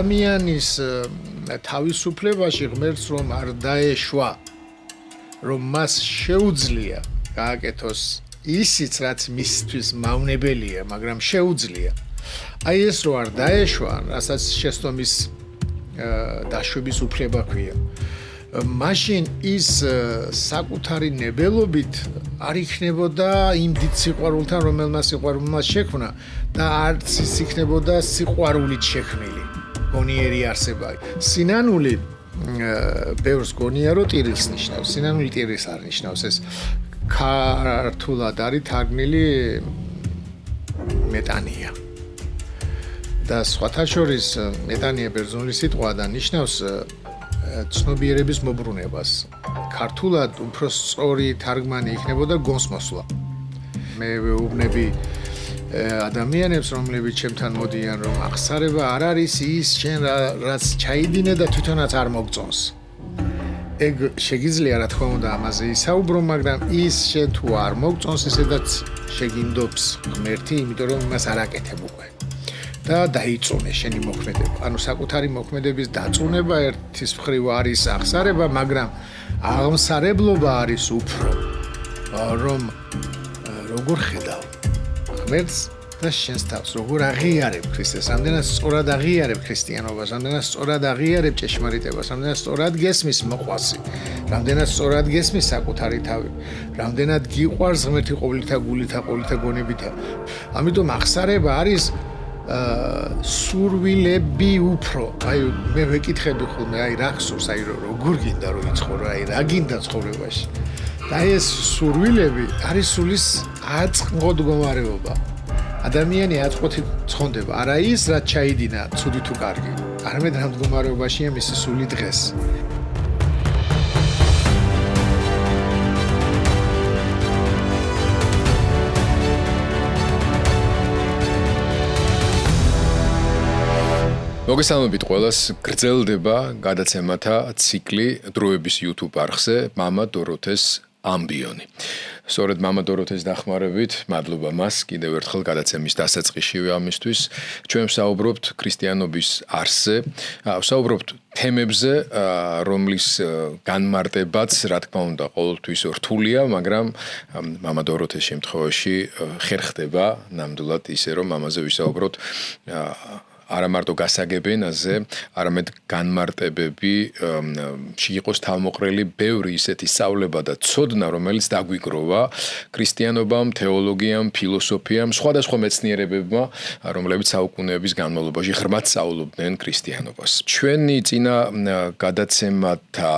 ადამიანის თავისუფლებაში ღმერთს რომ არ დაეშვა, რომ მას შეუძლია გააკეთოს ისიც, რაც მისთვის მავნებელია, მაგრამ შეუძლია. აი ეს რო არ დაეშვა, რასაც შესწომის დაშვების უფლება ქვია. მაშინ ის საკუთარი ნებელობით არ იქნებოდა იმ დიდ სიყვარულთან, რომელმაც სიყვარულმა შექმნა და არც ის იქნებოდა სიყვარულით შექმნილი, გონიერი არსება. სინანული ბევრს გონია, რომ ტირილს ნიშნავს. სინანული ტირილს არ ნიშნავს. ეს ქართულად არის თარგმნილი მეტანია. და სხვათა შორის მეტანია ბერძნული სიტყვა და ნიშნავს ცნობიერების მოbrunებას. ქართულად უფრო სწორი თარგმანი იქნებოდა გონსმოსვლა. მე ვეუბნები ადამიანებს, რომლებიც ჩემთან მოდიან, რომ აღსარება არ არის ის შენ რაც ჩაიდინე და თვითონაც არ მოგწონს. ეგ შეგიძლია რა თქმა უნდა ამაზე ისაუბრო, მაგრამ ის შენ თუ არ მოგწონს, ისედაც შეგინდობს ღმერთი, იმიტომ რომ იმას არ აკეთებ უკვე. და დაიწუნე შენი მოქმედება. ანუ საკუთარი მოქმედების დაწუნება ერთის მხრივ არის აღსარება, მაგრამ აღმსარებლობა არის უფრო რომ როგორ ხედავ ღმერთს და შენს თავს, როგორ აღიარებ ქრისტეს, რამდენად სწორად აღიარებ ქრისტიანობას, რამდენად სწორად აღიარებ ჭეშმარიტებას, რამდენად სწორად გესმის მოყვასი, რამდენად სწორად გესმის საკუთარი თავი, რამდენად გიყვარს ღმერთი ყოვლითა გულითა, ყოვლითა გონებითა. ამიტომ აღსარება არის სურვილები უფრო. აი მე ვეკითხები ხოლმე, აი რა ხსურს, აი როგორ გინდა რომ იცხოვრო, აი რა გინდა ცხოვრებაში. და ეს სურვილები არის სულის აწმყო მდგომარეობა. ადამიანი აწმყოთი ცხონდება, არა ის რაც ჩაიდინა, ცუდი თუ კარგი. არამედ რა მდგომარეობაშია მისი სული დღეს. მოგესალმებით ყველას, გრძელდება გადაცემათა ციკლი დროების YouTube არხზე მამა დოროთეს ამბიონი. სწორედ მამა დოროთეს დახმარებით, მადლობა მას კიდევ ერთხელ გადაცემის დასაწყისშივე ამისთვის. ჩვენ ვსაუბრობთ ქრისტიანობის არსზე, ვსაუბრობთ თემებზე, რომლის განმარტებაც, რა თქმა უნდა, ყოველთვის რთულია, მაგრამ მამა დოროთეს შემთხვევაში ხერხდება ნამდვილად ისე, რომ მამაზე ვისაუბროთ არა მარტო გასაგებენაზე, არამედ განმარტებები იყოს თავმოყრილი ბევრი ისეთი სწავლება და ცოდნა, რომელიც დაგვიგროვა ქრისტიანობამ, თეოლოგიამ, ფილოსოფიამ, სხვადასხვა მეცნიერებებმა, რომლებიც საუკუნეების განმავლობაში ღრმად სწავლობდნენ ქრისტიანობას. ჩვენი წინა გადაცემათა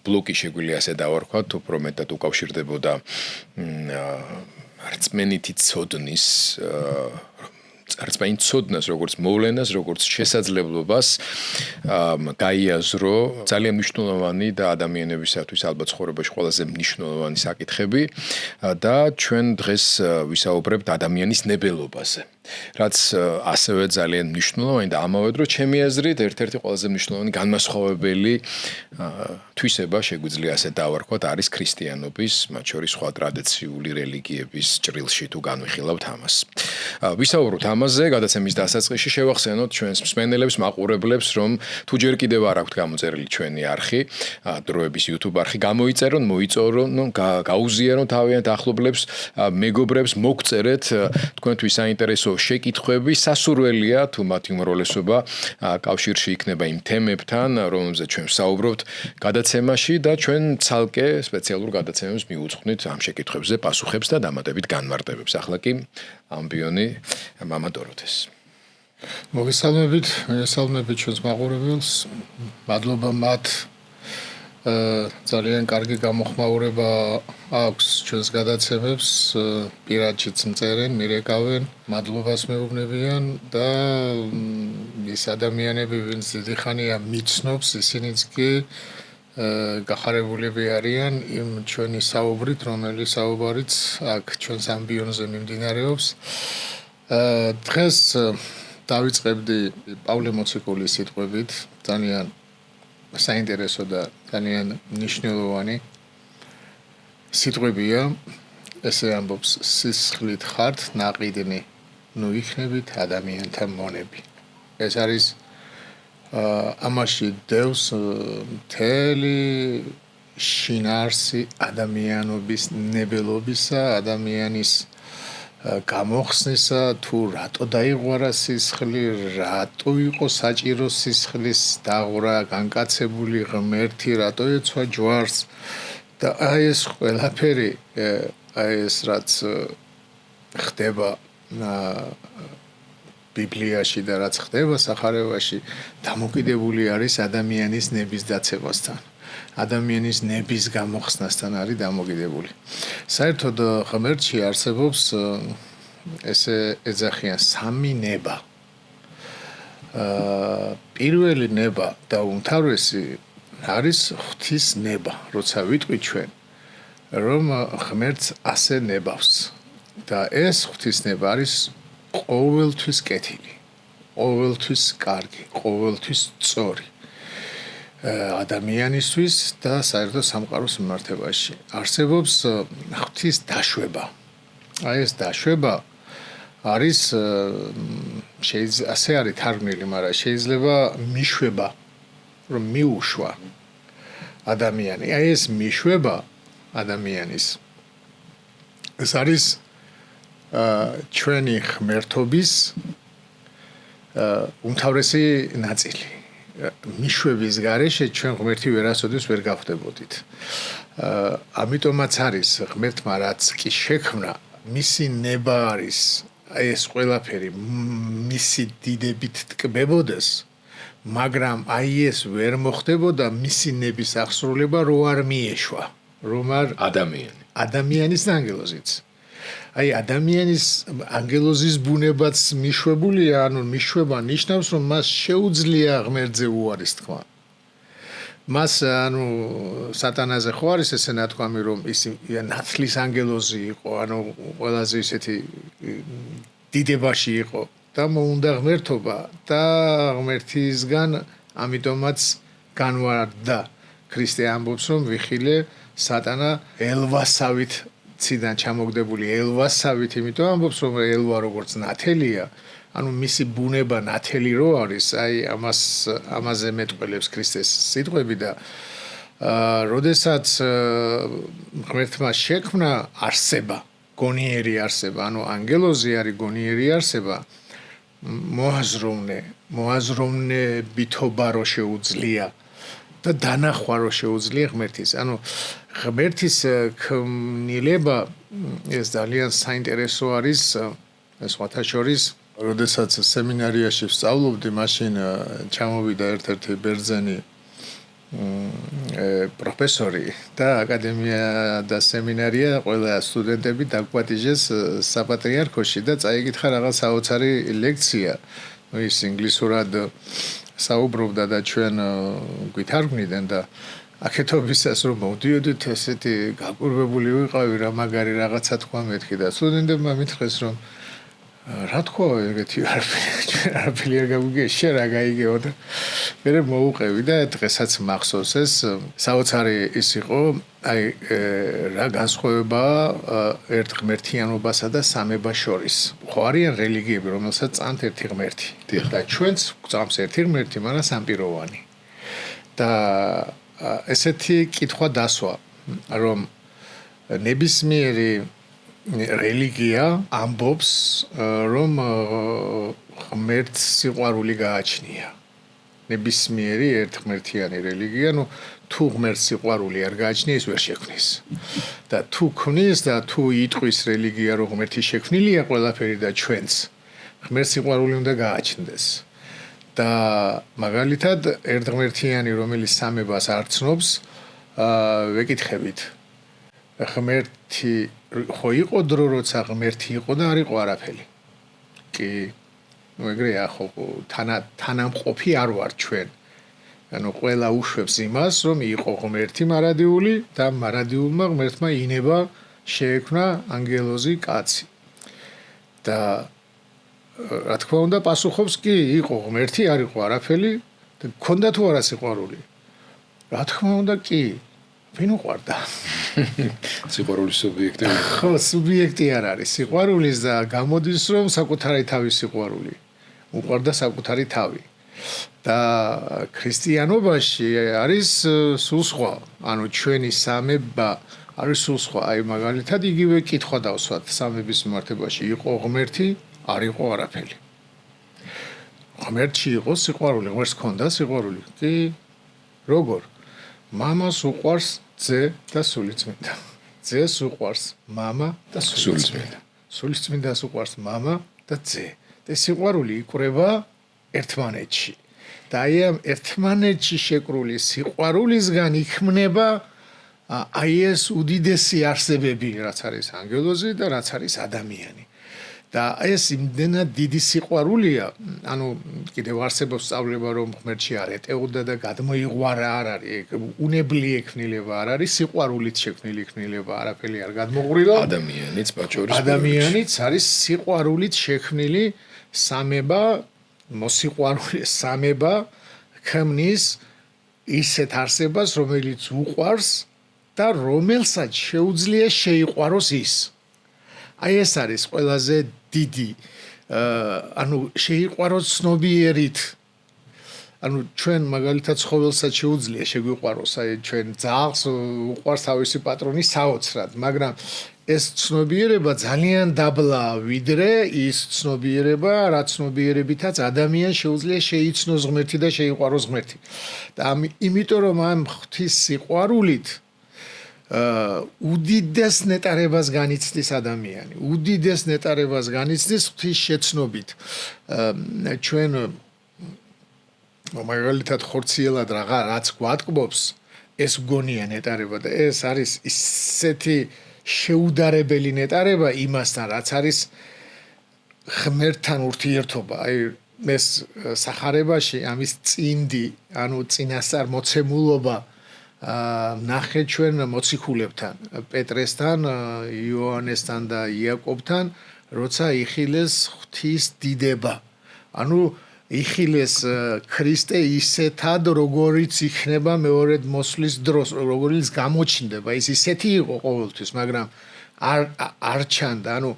ბლოკი შეგვიძლია ასე დავარქვათ, უფრო მეტად უკავშირდებოდა რწმენითი ცოდნის რწმენის ცოდნას, როგორც მოვლენას, როგორც შესაძლებლობას გაიაზრო ძალიან მნიშვნელოვანი და ადამიანებისათვის ალბათ ცხოვრებაში ყველაზე მნიშვნელოვანი საკითხები და ჩვენ დღეს ვისაუბრებთ ადამიანის ნებელობაზე. რაც ასევე ძალიან მნიშვნელოვანი და ამავე დროს ჩემი აზრით ერთ-ერთი ყველაზე მნიშვნელოვანი განმასხვავებელი თვისება შეგვიძლია ასე დავარქვათ არის ქრისტიანობის, მათ შორის სხვა ტრადიციული რელიგიების ჭრილში თუ განვიხილავთ ამას. ვისაუბროთ ამაზე გადაცემის დასაწყისში შევახსენოთ ჩვენს მსმენელებს, მაყურებლებს, რომ თუ ჯერ კიდევ არ აქვთ გამოწერილი ჩვენი არხი, დროების YouTube არხი, გამოიწერონ, მოიწორონ, გაუზიარონ თავიანთ ახლობლებს, მეგობრებს, მოგწერეთ თქვენთვის საინტერესო შეკითხვები, სასურველია თუ მათი უმრავლესობა კავშირში იქნება იმ თემებთან, რომელზეც ჩვენ ვსაუბრობთ გადაცემაში და ჩვენ ცალკე სპეციალურ გადაცემებს მივუძღვნით ამ შეკითხვებზე პასუხებს და დამატებით განმარტებებს. ახლა კი ამბიონი მამა დოროთეს. მოგესალმებით ჩვენს მაყურებელს. მადლობა მათ. ძალიან კარგი გამოხმაურება აქვს ჩვენს გადაცემებს, პირადშიც მწერენ, მირეკავენ, მადლობას მეუბნებიან და ის ადამიანები, ვინც დიდი ხანია მიცნობს, ისინიც კი გახარებულები არიან იმ ჩვენი საუბრით, რომელიც საუბარიც აქ ჩვენს ამბიონზე მიმდინარეობს. დღეს დავიწყებდი პავლე მოციქულის სიტყვებით, ძალიან საინტერესო და ძალიან მნიშვნელოვანი სიტყვებია. ესე ამბობს, სისხლით ხართ ნაყიდნი, ნუ იქნებით ადამიანთა მონები. ეს არის ამაში დევს მთელი შინაარსი ადამიანობის ნებელობისა, ადამიანის გამოხსნისა, თუ რატო დაიღვარა სისხლი, რატო იყო საჭირო სისხლის დაღვრა, განკაცებული ღმერთი, რატო ეცვა ჯვარს და აი ეს ყველაფერი, აი ეს რაც ხდება ბიბლიაში და რაც ხდება სახარებაში, დამოკიდებული არის ადამიანის ნების დაცემასთან. ადამიანის ნების გამოხსნასთან არის დამოკიდებული. საერთოდ ღმერთში არსებობს ესე ეძახიან სამი ნება. პირველი ნება და უმთავრესი არის ღვთის ნება, როცა ვიტყვი ჩვენ, რომ ღმერთს ასე ნებავს. და ეს ღვთის ნება არის ყოველთვის კეთილი, ყოველთვის კარგი, ყოველთვის სწორი. ადამიანისთვის და საერთოდ სამყაროს მიმართებაში არსებობს ღვთის დაშვება. აი ეს დაშვება არის ასე არის თარგმნილი, მაგრამ შეიძლება მიშვება, რომ მიუშვა ადამიანი. აი ეს მიშვება ადამიანის ეს არის ჩვენი ღმერთობის უმთავრესი ნაწილი. მიშვების გარეშე ჩვენ ღმერთი ვერასოდეს ვერ გავხდებოდით. ამიტომაც არის ღმერთმა რაც კი შექმნა, მისი ნება არის აი ეს ყველაფერი მისი დიდებით ტკბებოდეს, მაგრამ აი ეს ვერ მოხდებოდა მისი ნების აღსრულება რო არ მიეშვა, რომ არ ადამიანის ანგელოზიც. აი ადამიანის ანგელოზის ბუნებაც მიშვებულია, ანუ მიშვება ნიშნავს, რომ მას შეუძლია ღმერთზე უარის თქვა. მას ანუ სატანაზე ხო არის ესე ნათქვამი, რომ ის ნათლის ანგელოზი იყო, ანუ ყველაზე ისეთი დიდებაში იყო და მოუნდა ღმერთობა და ღმერთისგან ამიტომაც განვარდა. ქრისტე ამბობს, რომ ვიხილე სატანა ელვასავით ციდან ჩამოგდებული ელვასავით, იმიტომ ამბობს, რომ ელვა როგორც ნათელია, ანუ მისი ბუნება ნათელი რო არის, აი ამაზე მეტყველებს ქრისტეს სიტყვები და როდესაც ღმერთმა შექმნა არსება, გონიერი არსება, ანუ ანგელოზი არის გონიერი არსება, მოაზროვნებითობა რო შეუძლია და დანახვა რო შეუძლია ღმერთის. ანუ ღმერთის ქმნილება ეს ძალიან საინტერესო არის, სხვათა შორის, როდესაც სემინარიაში ვსწავლობდი, მაშინ ჩამოვიდა ერთ-ერთი ბერძენი პროფესორი და აკადემია და სემინარია ყველა სტუდენტები დაგვატიჟეს საპატრიარქოში და წაიკითხა რაღაც საოცარი ლექცია. ის ინგლისურად საუბრობდა და ჩვენ გვითარგმნიდან და აქეთობისას რომ მოვდიოდით ესეთი გაკურვებული ვიყავი რა მაგარი რაღაცა თქვა მეთქი და სტუდენტებმა მითხრეს რომ რა თქვა ეგეთი არაფერი არ გაგვიგე შენ რა გაიგეო და მე მოუყევი და დღესაც მახსოვს ეს საოცარი ის იყო აი რა განსხვავება ერთ ღმერთიანობასა და სამებას შორის ხო არიან რელიგიები რომელსაც წამთ ერთი ღმერთი და ჩვენც წამს ერთი ღმერთი მაგრამ სამპიროვანი და ესეთი კითხვა დასვა რომ ნებისმიერი რელიგია ამბობს რომ ღმერთს სიყვარული გააჩნია ნებისმიერი ერთღმერთიანი რელიგია ნუ თუ ღმერთს სიყვარული არ გააჩნია ის ვერ შექმნის და თუ ქმნის და თუ იტყვის რელიგია რომ ღმერთი შექმნილია ყველაფერი და ჩვენც ღმერთს სიყვარული უნდა გააჩნდეს და მაგალითად ერთღმერთიანი რომელიც სამებას არ ცნობს ვეკითხებით ღმერთი ხო იყო დრო როცა ღმერთი იყო და არ იყო არაფერი კი ნუ ეგრეა ხო თანამყოფი არ ვარ ჩვენ ანუ ყველა უშვებს იმას რომ იყო ღმერთი მარადიული და მარადილმა ღმერთმა ინება შეექმნა ანგელოზი კაცი და რა თქმა უნდა პასუხობს კი იყო ღმერთი არ იყო არაფერი და ქონდა თუ არა სიყვარული რა თქმა უნდა კი ვინ უყვარდა სიყვარულის სუბიექტი ხო სუბიექტი არ არის სიყვარულის და გამოდის რომ საკუთარი თავის სიყვარული უყვარდა საკუთარი თავი და ქრისტიანობაში არის სულ სხვა. ანუ ჩვენი სამება არის სულ სხვა. აი მაგალითად იგივე კითხვა დავსვათ სამების მიმართებაში იყო ღმერთი, არ იყო არაფერი. ღმერთში იყო სიყვარული, ღმერთს ჰქონდა სიყვარული. კი როგორ? მამას უყვარს ძე და სულიწმინდა. ძეს უყვარს მამა და სულიწმინდა. სულიწმინდას უყვარს მამა და ძე. და სიყვარული იკვრება ერთმანეთში. და აი ამ ერთმანეთში შეკრული სიყვარულისგან იქმნება აი ეს უდიდესი არსებები, რაც არის ანგელოზი და რაც არის ადამიანი. და ეს იმდენად დიდი სიყვარულია, ანუ კიდევ არსებობს სწავლება, რომ ღმერთში არ ეტეოდა და გადმოიღვარა არ არის, უნებლი ექნილება არ არის, სიყვარულით შექმნილი ექნილება არაფერი არ გადმოღრილა. ადამიანიც პაჩორის ადამიანიც არის სიყვარულით შექმნილი სამება, მოსიყვარული სამება ქმნის ისეთ არსებას, რომელიც უყვარს და რომელსაც შეუძლია შეიყვაროს ის. აი ეს არის ყველაზე დიდი ანუ შეიყვაროს ცნობიერით. ანუ ჩვენ მაგალითად ცხოველსაც შეუძლია შეგვიყვაროს, აი ჩვენ ძაღლს უყვარს თავისი პატრონი საოცრად, მაგრამ ეს ცნობიერება ძალიან დაბლაა, ვიდრე ის ცნობიერება, რაც ცნობიერებითაც ადამიანს შეუძლია შეიცნოს ღმერთი და შეიყვაროს ღმერთი. და იმიტომ რომ ამ ღვთის სიყვარულით უდიდეს ნეტარებას განიცდის ადამიანი. უდიდეს ნეტარებას განიცდის ღვთის შეცნობით. ჩვენ მაგალითად ხორციელად რაც გვატკბობს, ეს გონია ნეტარება და ეს არის ისეთი შეუდარებელი ნეტარება იმასთან, რაც არის ღმერთთან ურთიერთობა. აი ეს სახარებაში ამის წინდი, ანუ წინასწარ მოცემულობა ნახე ჩვენ მოციქულებთან, პეტრესთან, იოანესთან და იაკობთან, როცა იხილეს ღვთის დიდება. ანუ იხილეს ქრისტე ისეთად, როგორიც იქნება მეორედ მოსვლის დროს, როგორიც გამოჩნდება. ის ისეთი იყო ყოველთვის, მაგრამ არ ჩანდა. ანუ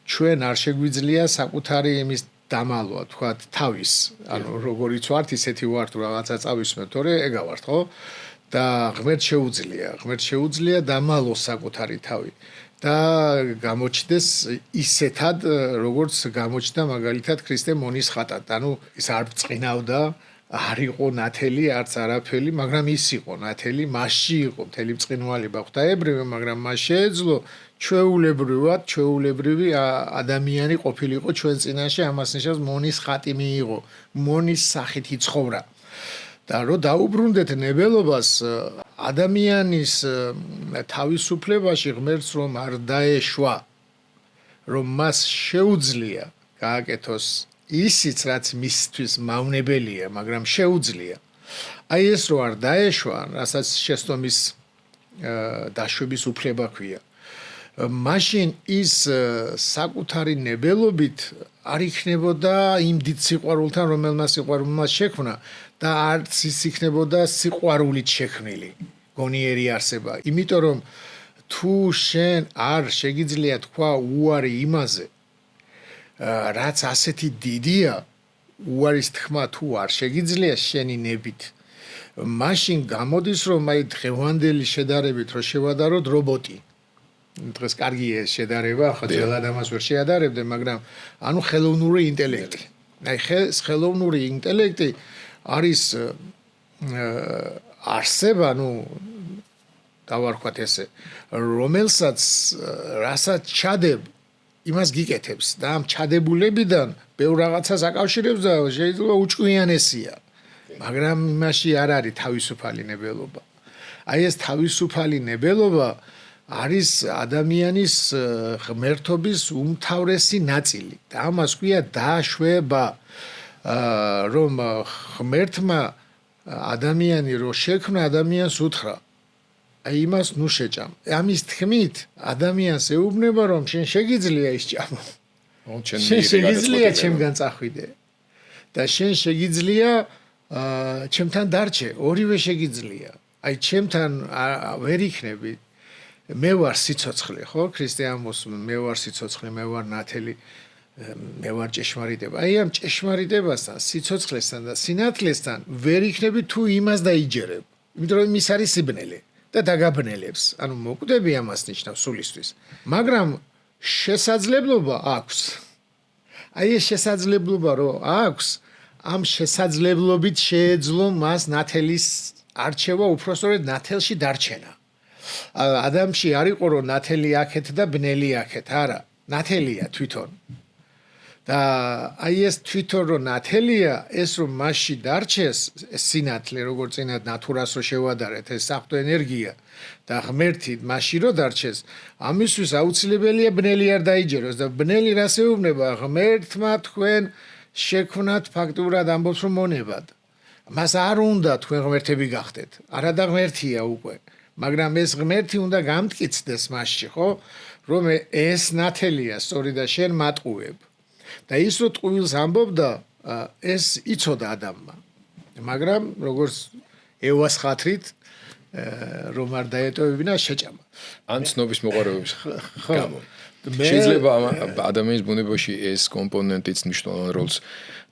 ჩვენ არ შეგვიძლია საკუთარი იმის დამალვა, თქვათ, თავის. ანუ როგორიც ვართ, ისეთი ვართ, რაღაცა წავისმევ, თორე ეგავართ, ხო? და ღმერთს შეუძლია დამალოს საკუთარი თავი და გამოჩნდეს ისეთად, როგორც გამოჩნდა მაგალითად ქრისტე მონისხატად. ანუ ის არ წინავდა, არ იყო ნათელი, არც არაფერი, მაგრამ ის იყო ნათელი, მასში იყო მთელი ბრწყინვალება ღვთაებრივი, მაგრამ მას შეეძლო ჩვეულებრივი ადამიანი ყოფილიყო ჩვენ წინაშე, ამას ნიშნავს მონისხატი მიიღო, მონის სახით იცხოვრა. და რო დაუბრუნდეთ ნებელობას ადამიანის თავისუფლებაში ღმერთს რომ არ დაეშვა, რომ მას შეუძლია გააკეთოს ისიც, რაც მისთვის მავნებელია, მაგრამ შეუძლია. აი ეს რო არ დაეშვა, რასაც შეცდომის დაშვების უფლება ქვია. მაშინ ის საკუთარი ნებელობით არ იქნებოდა იმ დიდ სიყვარულთან, რომელმაც სიყვარულმა შექმნა და არც ის იქნებოდა სიყვარულით შექმნილი გონიერი არსება. იმიტომ რომ თუ შენ არ შეგიძლია თქვა უარი იმაზე, რაც ასეთი დიდია, უარის თქმა თუ არ შეგიძლია შენი ნებით, მაშინ გამოდის რომ აი დღევანდელი შედარებით რო შევადაროთ რობოტი. დღეს კარგია ეს შედარება, ხო ძველად ამას ვერ შეადარებდე, მაგრამ ანუ ხელოვნური ინტელექტი. აი ხელოვნური ინტელექტი არის არსება, ну, დავარქვათ ესე, რომელსაც რასაც ჩადებ, იმას გიკეთებს და ამ ჩადებულებიდან ბევრ რაღაცას აკავშირებს და შეიძლება უჭკვიანესია. მაგრამ იმაში არ არის თავისუფალი ნებელობა. აი ეს თავისუფალი ნებელობა არის ადამიანის ღმერთობის უმთავრესი ნაწილი და ამას ქვია დაშვება, რომ ღმერთმა ადამიანი რო შექმნა, ადამიანს უთხრა, აი იმას ნუ შეჭამ. ამის თქმით ადამიანს ეუბნება, რომ შენ შეგიძლია ის ჭამო. შენ შეგიძლია ჩემგან წახვიდე და შენ შეგიძლია ჩემთან დარჩე, ორივე შეგიძლია. აი ჩემთან ვერ იქნები. მე ვარ სიცოცხლე, ხო? ქრისტე ამბობს, მე ვარ სიცოცხლე, მე ვარ ნათელი. მე ვარ ჭეშმარიტება. აი ამ ჭეშმარიტებასთან, სიცოცხლესთან და სინათლესთან ვერ იქნები თუ იმას დაიჯერებ. იმიტომ რომ ის არის სიბნელე და დაგაბნელებს. ანუ მოკვდები ამას ნიშნავს სულისთვის. მაგრამ შესაძლებლობა აქვს. აი ეს შესაძლებლობა რომ აქვს, ამ შესაძლებლობით შეეძლო მას ნათელის არჩევა, უпростоრედ ნათელში დარჩენა. ადამიანში არ იყო რომ ნათელი აქეთ და ბნელი აქეთ, არა, ნათელია თვითონ. და აი ეს თვითონ რომ ნათელია, ეს რომ მასში დარჩეს სინათლე, როგორც წინათ ნატურას რო შევადარეთ, ეს საფრთხე ენერგია და ღმერთი მასში რო დარჩეს, ამისთვის აუცილებელია ბნელი არ დაიჯეროს და ბნელი რას ეუბნება? ღმერთმა თქვენ შექმნათ ფაქტურად ამბობს რომ მონებად. მას არ უნდა თქვენ ღმერთები გახდეთ. არა და ღმერთია უკვე. მაგრამ ეს ღმერთი უნდა გამტკიცდეს მასში, ხო? რომ ეს ნათელია, სწორი და შენ მატყუებ. და ის რო ტყუილს ამბობდა, ეს იცოდა ადამიანმა. მაგრამ როგორც ევას ხათრით რომ არ დაეტოვებინა შეჭამა. ან ცნობის მოყარების გამო. შეიძლება ადამიანის ბუნებაში ეს კომპონენტიც მნიშვნელოვან როლს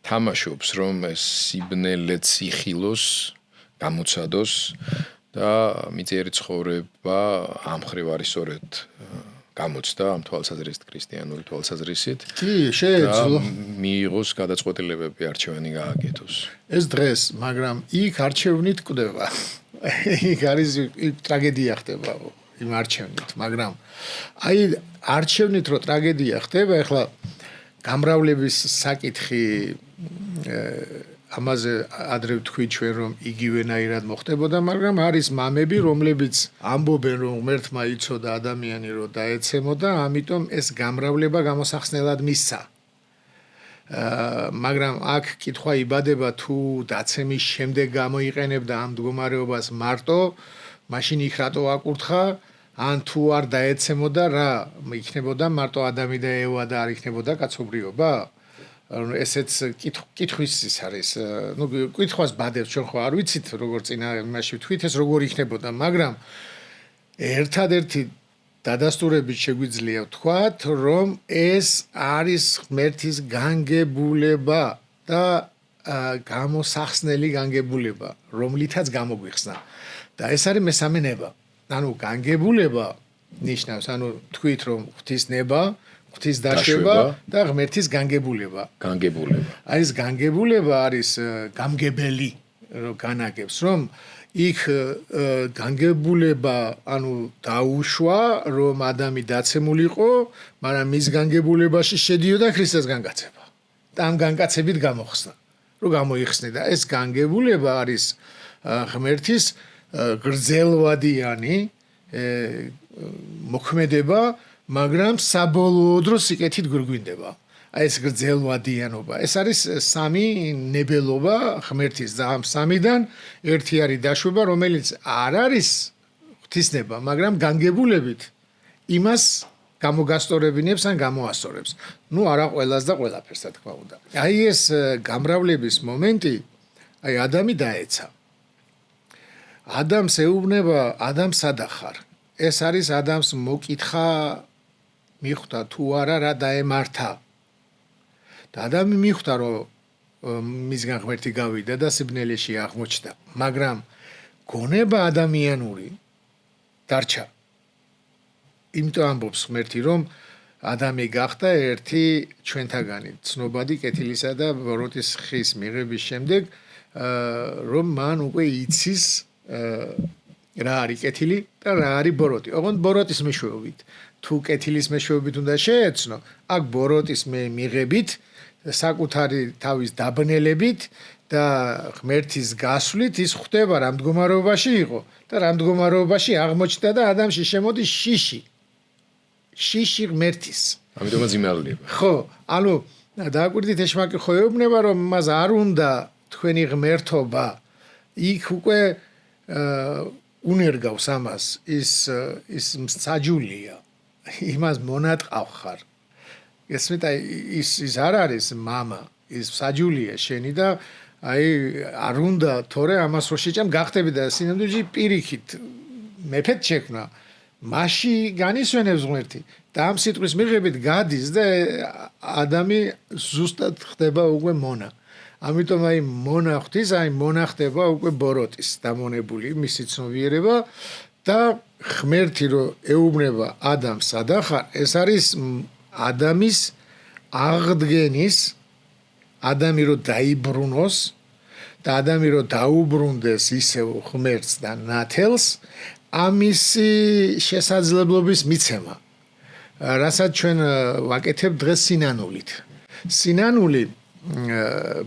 თამაშობს, რომ ეს სიბნელეც იხილოს, გამოცადოს და მიწიერი ცხოვრება ამ მხრივ არის სწორედ გამოცდა ამ თვალსაზრისით, ქრისტიანული თვალსაზრისით. კი, შეეძლო მიიღოს გადაწყვეტილებები, არჩევანი გააკეთოს. ეს დღეს, მაგრამ იქ არჩევნით კვდება. იქ არის ტრაგედია ხდება იმ არჩევნით, მაგრამ აი არჩევნით რო ტრაგედია ხდება, ეხლა გამრავლების საკითხი ამაზე ადრე ვთქვი ჩვენ რომ იგივენაირად მოხდებოდა, მაგრამ არის მამები, რომლებიც ამბობენ რომ ღმერთმა იცოდა ადამიანი რომ დაეცემოდა, ამიტომ ეს გამრავლება გამოსახსნელად მისცა. მაგრამ აქ კითხვა იბადება თუ დაცემის შემდეგ გამოიყენებდა ამ მდგომარეობას მარტო, მაშინ იქ რატო აკურთხა, ან თუ არ დაეცემოდა რა იქნებოდა მარტო ადამი და ევა და არ იქნებოდა კაცობრიობა? ესეც კითხვის ის არის. ნუ კითხვას ბადებს ჩვენ ხო არ ვიცით როგორ წინა იმაში ვთქვით ეს როგორ იქნებოდა, მაგრამ ერთადერთი დადასტურებით შეგვიძლია ვთქვათ, რომ ეს არის ღმერთის განგებულება და გამოსახსნელი განგებულება, რომლითაც გამოგვიხსნა. და ეს არის მესამე ნება. ანუ განგებულება ნიშნავს, ანუ თქვით რომ ღვთისნება, ღვთის დაშვება და ღმერთის განგებულება. განგებულება. აი ეს განგებულება არის გამგებელი, რომ განაგებს, რომ იქ განგებულება, ანუ დაუშვა, რომ ადამი დაცემულიყო, მაგრამ მის განგებულებაში შედიოდა ქრისტეს განგაცება. და ამ განგაცებით გამოხსნა, რომ გამოიხსნე და ეს განგებულება არის ღმერთის გრძელვადიანი მოქმედება, მაგრამ საბოლოო დროს სიკეთით გვირგვინდება. აი ეს გრძელვადიანობა, ეს არის სამი ნებელობა ღმერთის და ამ სამიდან ერთი არის დაშვება, რომელიც არ არის ღვთისნება, მაგრამ განგებულებით იმას გამოგასწორებინებს ან გამოასწორებს. ნუ არა ყველას და ყველაფერს, რა თქმა უნდა. აი ეს გამრავლების მომენტი, აი ადამი დაეცა. ადამიანს ეუბნება, ადამს სადახარ. ეს არის ადამიანს მოკითხა მიხვდა თუ არა რა დაემართა. და ადამი მიხვდა რომ მისგან ღმერთი გავიდა და სიბნელეში აღმოჩნდა, მაგრამ გონება ადამიანური დარჩა. იმიტომ ამბობს ღმერთი რომ ადამი გახდა ერთი ჩვენთაგანი, ცნობადი კეთილისა და ბოროტის ხის მიღების შემდეგ, რომ მან უკვე იცის რა არის კეთილი და რა არის ბოროტი. ოღონდ ბოროტის მეშვეობით. თუ კეთილის მეშვეობით უნდა შეეცნო, აქ ბოროტის მიღებით, საკუთარი თავის დაბნელებით და ღმერთის გასვლით ის ხვდება რა მდგომარეობაში იყო და რა მდგომარეობაში აღმოჩნდა და ადამიანში შემოდის შიში. შიში ღმერთის. ამიტომაც იმალდება. ხო, ანუ დააკვირდით ეშმაკი ხო ეუბნება რომ მას არ უნდა თქვენი ღმერთობა. იქ უკვე უნერგავს ამას ის მსაჯულია. იმას მონატყავ ხარ. ესმით აი ის არ არის მამა, ის მსაჯულია შენი და აი არ უნდა თორე ამას რო შეჭამ გახდები და სინამდვილეში პირიქით მეფეთ შექმნა მასში განისვენებს ღმერთი და ამ სიტყვის მიღებით გადის და ადამი ზუსტად ხდება უკვე მონა. ამიტომ აი მონა ღვთის, აი მონა ხდება უკვე ბოროტის დამონებული მისი ცნობიერება და ღმერთი რო ეუბნება ადამს სადახარ, ეს არის ადამის აღდგენის, ადამი რო დაიბრუნოს და ადამი რო დაუბრუნდეს ისევ ღმერთს და ნათელს, ამისი შესაძლებლობის მიცემა. რასაც ჩვენ ვაკეთებ დღეს სინანულით. სინანული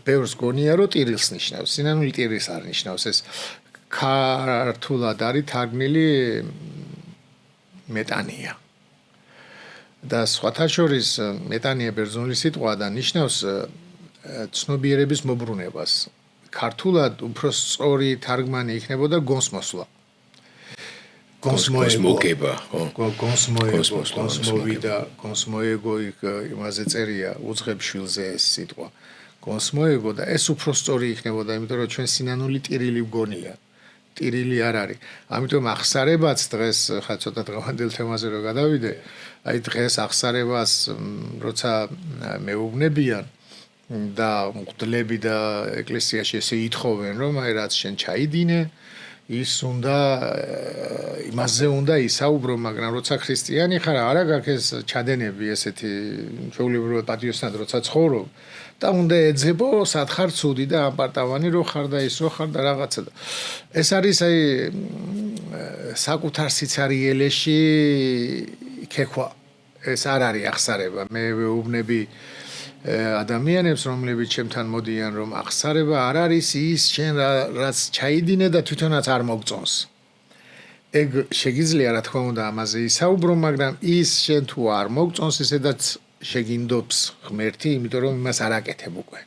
ბევრს გონია რომ ტირილს ნიშნავს. სინანული ტირილს არ ნიშნავს, ეს ქართულად არის თარგმნილი მეტანია. და სხვათა შორის მეტანია ბერძნული სიტყვა და ნიშნავს ცნობიერების მოbrunებას. ქართულად უფრო სწორი თარგმანი იქნებოდა გონსმოსვლა. გონსმოგება, გონსმოვიდა, გონსმოეგო იმაზე წერია უძღებშვილზე ეს სიტყვა. გონსმოეგო და ეს უფრო სწორი იქნებოდა, იმიტომ რომ ჩვენ სინანული ტირილი ვგონია. ტირილი არ არის. ამიტომ ახსარებაც დღეს ხა ცოტა დღევანდელ თემაზე რო გადავიდე, აი დღეს ახსარებას როცა მეუბნებიან და მღვდლები და ეკლესიაში ესე ითხოვენ რომ აი რაც შენ ჩაიდინე ის უნდა იმაზე უნდა ისაუბრო, მაგრამ როცა ქრისტიანი ხარ, არა გაქვს ჩადენები ესეთი ჩვეულებრივად პატიოსნად როცა ცხოვრობ და უნდა ეძებო სათხარ ცუდი და აპარტავანი რო ხარ და ის რო ხარ და რაღაცა და ეს არის აი საკუთარ სიცარიელეში ქექვა. ეს არ არის ახსარება. მე ვეუბნები ადამიანებს, რომლებიც ჩემთან მოდიან, რომ ახსარება არ არის ის შენ რაც ჩაიდინე და თვითონაც არ მოგწონს. ეგ შეგიძლია რა თქმა უნდა ამაზე ისაუბრო, მაგრამ ის შენ თუ არ მოგწონს, ისედაც შეგინდობს ღმერთი, იმიტომ რომ იმას არ აკეთებ უკვე.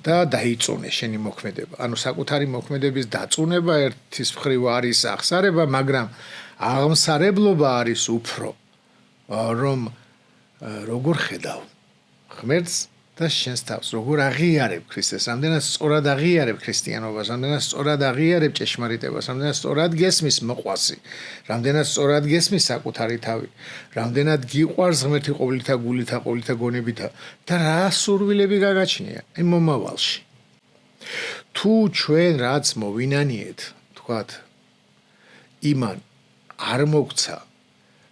და დაიწუნე შენი მოქმედება. ანუ საკუთარი მოქმედების დაწუნება ერთის მხრივ არის ახსარება, მაგრამ აღმსარებლობა არის უფრო რომ როგორ ხედავ ღმერთს და შენს თავს, როგორ აღიარებ ქრისტეს, რამდენად სწორად აღიარებ ქრისტიანობას, რამდენად სწორად აღიარებ ჭეშმარიტებას, რამდენად სწორად გესმის მოყვასი, რამდენად სწორად გესმის საკუთარი თავი, რამდენად გიყვარს ღმერთი ყოვლითა გულითა, ყოვლითა გონებითა და რა სურვილები გაგაჩნია იმ მომავალში. თუ ჩვენ რაც მოვინანიეთ, თქვათ, იმან არ მოგცა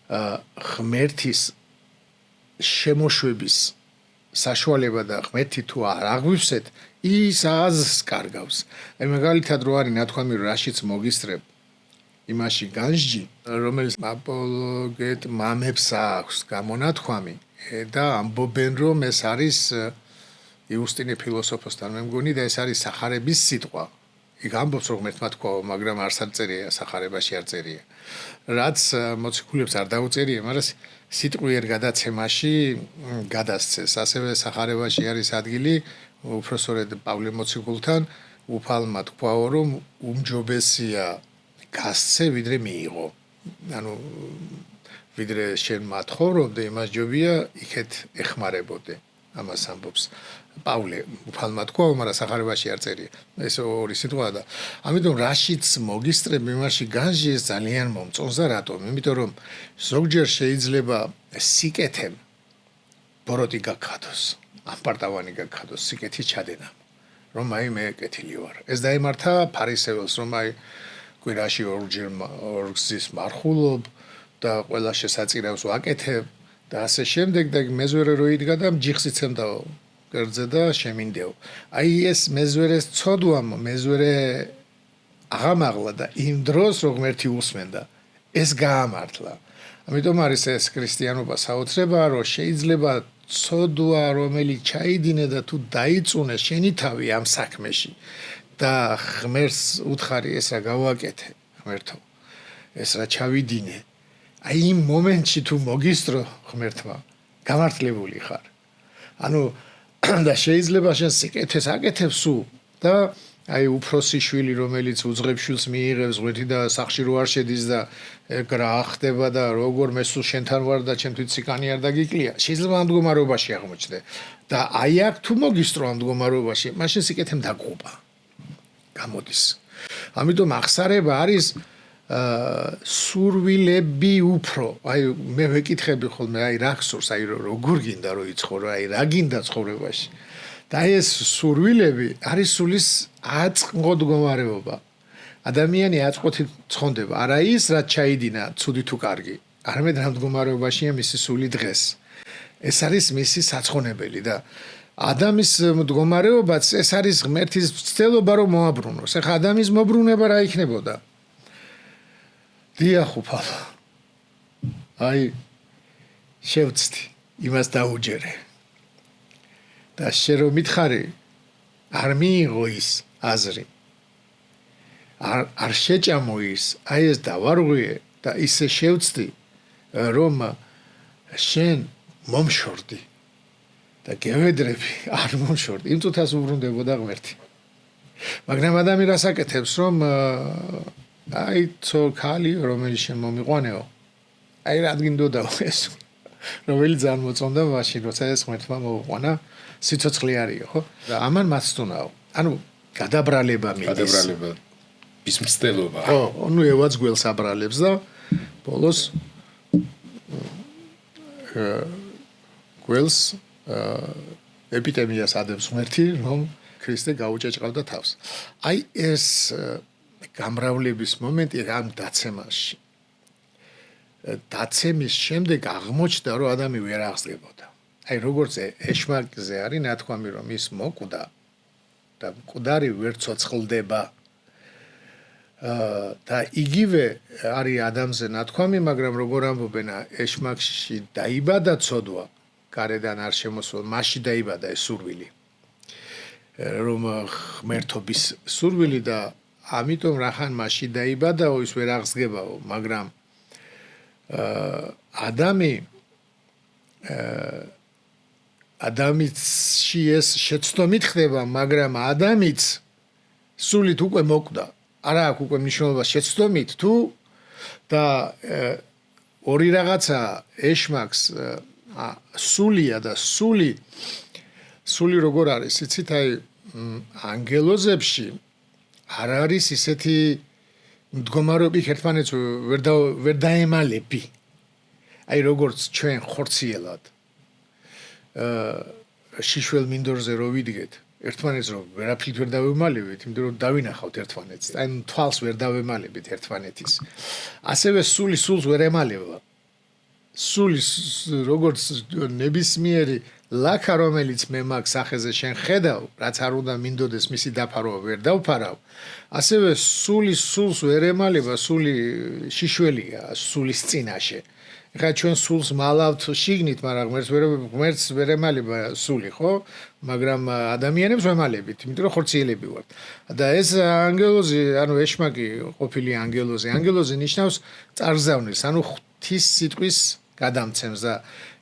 ღმერთის შემოშვების საშუალება და ღმერთი თუ არ აღვივსეთ, ის აზრს კარგავს. აი მაგალითად რო არის ნათქვამი რაშიც მოგისწრებ იმაში განსჯი, რომელიც აპოლოგეტ მამებს აქვს გამონათქვამი და ამბობენ რომ ეს არის იუსტინე ფილოსოფოსთან მე მგონი და ეს არის სახარების სიტყვა. იქ ამბობს რომ ღმერთმა თქვაო, მაგრამ არც არ წერია სახარებაში არ წერია. რაც მოციქულებს არ დაუწერია, მაგრამ სიტყვიერ გადაცემაში გადასცეს. ასევე სახარებაში არის ადგილი უпроსორედ პავლე მოციქულთან უფალმა თქვაო, რომ უმჯობესია გასცე, ვიდრე მიიღო. ანუ ვიდრე შენ მათხოვრობდე, იმას ჯობია იქეთ ეხმარებოდე. ამას ამბობს პავლე უფალმა თქვაო, მაგრამ სახარებაში არ წერია. ეს ორი სიტყვაა და ამიტომ რაშიც მოგისწრებ იმაში განსჯი ეს ძალიან მომწონს და რატომ? იმიტომ რომ ზოგჯერ შეიძლება სიკეთემ ბოროტი გაგხადოს, ამპარტავანი გაგხადოს სიკეთის ჩადენა. რომ აი მე კეთილი ვარ. ეს დაემართა ფარისეველს, რომ აი კვირაში ორჯერ ორგზის მარხულობ და ყველა შესაწირავს ვაკეთებ და ასე შემდეგ და მეზვერე რო იდგა და ჯიხს იცემდა კერძე და შემინდეო. აი ეს მეზვერეს ცოდვამ მეზვერე აღამაღლა და იმ დროს რო ღმერთი უსმენდა, ეს გაამართლა. ამიტომ არის ეს ქრისტიანობა საოცრება, რომ შეიძლება ცოდვა რომელიც ჩაიდინე და თუ დაიწუნე შენი თავი ამ საქმეში და ღმერთს უთხარი ეს რა გავაკეთე, ღმერთო, ეს რა ჩავიდინე. აი იმ მომენტში თუ მოგისწრო ღმერთმა, გამართლებული ხარ. ანუ და შეიძლება შენ სიკეთეს აკეთებს და აი უფროსი შვილი რომელიც უძღებშვილს მიიღებს ღმერთი და სახში რო არ შედის და ეგ რა ხდება და როგორ მე სულ შენთან ვარ და ჩემთვის სიკანი არ დაგიკლია, შეიძლება ამ მდგომარეობაში აღმოჩნდე და აი აქ თუ მოგისწრო ამ მდგომარეობაში, მაშინ სიკეთემ დაგყובה. გამოდის. ამიტომ ახსარება არის სურვილები უფრო აი მე ვეკითხები ხოლმე აი რა ხსურს აი როგორ გინდა რომ იცხოვრო აი რა გინდა ცხოვრებაში და ეს სურვილები არის სულის აწყო მდგომარეობა ადამიანი აწყოთი ცხონდება არა ის რაც ჩაიდინა ცუდი თუ კარგი არამედ რა მდგომარეობაშია მისი სული დღეს ეს არის მისი საცხონებელი და ადამის მდგომარეობაც ეს არის ღმერთის ცდელობა რომ მოაბრუნოს ეხლა ადამის მობრუნება რა იქნებოდა დიახუფალო აი შევწდი იმას დაუჯერე და შენ რომ მითხარი არ მიიღო ის აზრი არ შეჭამო ის აი ეს დავარღვიე და ისე შევწდი რომ შენ მომშორდი და გევედრები არ მომშორდი იმ წუთას უბრუნდებოდა ღმერთი მაგრამ ადამი რას აკეთებს რომ აი ცო ქალი რომელიც შენ მომიყვანეო აი რა გინდოდაო ეს რომელიც ძალიან მოწონდა მაშინ როცა ეს ღმერთმა მოუყვანა სიცოცხლე არისო ხო და ამან მაცდუნაო ანუ გადაბრალება მიდის გადაბრალება ის მცდელობა ხო ნუ ევაც გველს აბრალებს და ბოლოს გველს ეპიდემიას ადებს ღმერთი რომ ქრისტე გაუჭეჭყავდა თავს აი ეს გამრავლების მომენტი ამ დაცემაში დაცემის შემდეგ აღმოჩნდა რომ ადამი ვერ აღსდგებოდა აი როგორც ეშმაკზე არის ნათქვამი რომ ის მოკვდა და მკვდარი ვერ ცოცხლდება და იგივე არის ადამიანზე ნათქვამი მაგრამ როგორ ამბობენ ეშმაკში დაიბადა ცოდვა გარედან არ შემოსულ მასში დაიბადა ეს სურვილი რომ ღმერთობის სურვილი და ამიტომ რახან მასში დაიბადაო ის ვერ აღსგებაო მაგრამ ადამიანში ეს შეცდომით ხდება მაგრამ ადამიანიც სულით უკვე მოკვდა არა აქვს უკვე მნიშვნელობა შეცდომით თუ და ორი რაღაცა ეშმაკს სულია და სული როგორ არის იცით აი ანგელოზებში არ არის ისეთი მდგომარეობები ერთმანეთს ვერ დაემალები აი როგორც ჩვენ ხორციელად შიშველ მინდორზე რო ვიდგეთ ერთმანეთს რომ ვერაფრით ვერ დავემალებით იმიტომ რომ დავინახავთ ერთმანეთს აი თვალს ვერ დავემალებით ერთმანეთის ასევე სული სულს ვერ ემალება სული როგორც ნებისმიერი ლაქა რომელიც მე მაგ სახეზე შენ ხედავ რაც არ უნდა მინდოდეს მისი დაფარვა ვერ დავფარავ ასევე სული სულს ვერ ემალება სული შიშველია სულის წინაშე ეხლა ჩვენ სულს მალავთ შიგნით მაგრამ ღმერთს ვერ ემალება სული ხო მაგრამ ადამიანებს ვემალებით იმიტომ რომ ხორციელები ვართ და ეს ანგელოზი ანუ ეშმაკი ყოფილი ანგელოზი ნიშნავს წარგზავნილს ანუ ღვთის სიტყვის გადამცემს და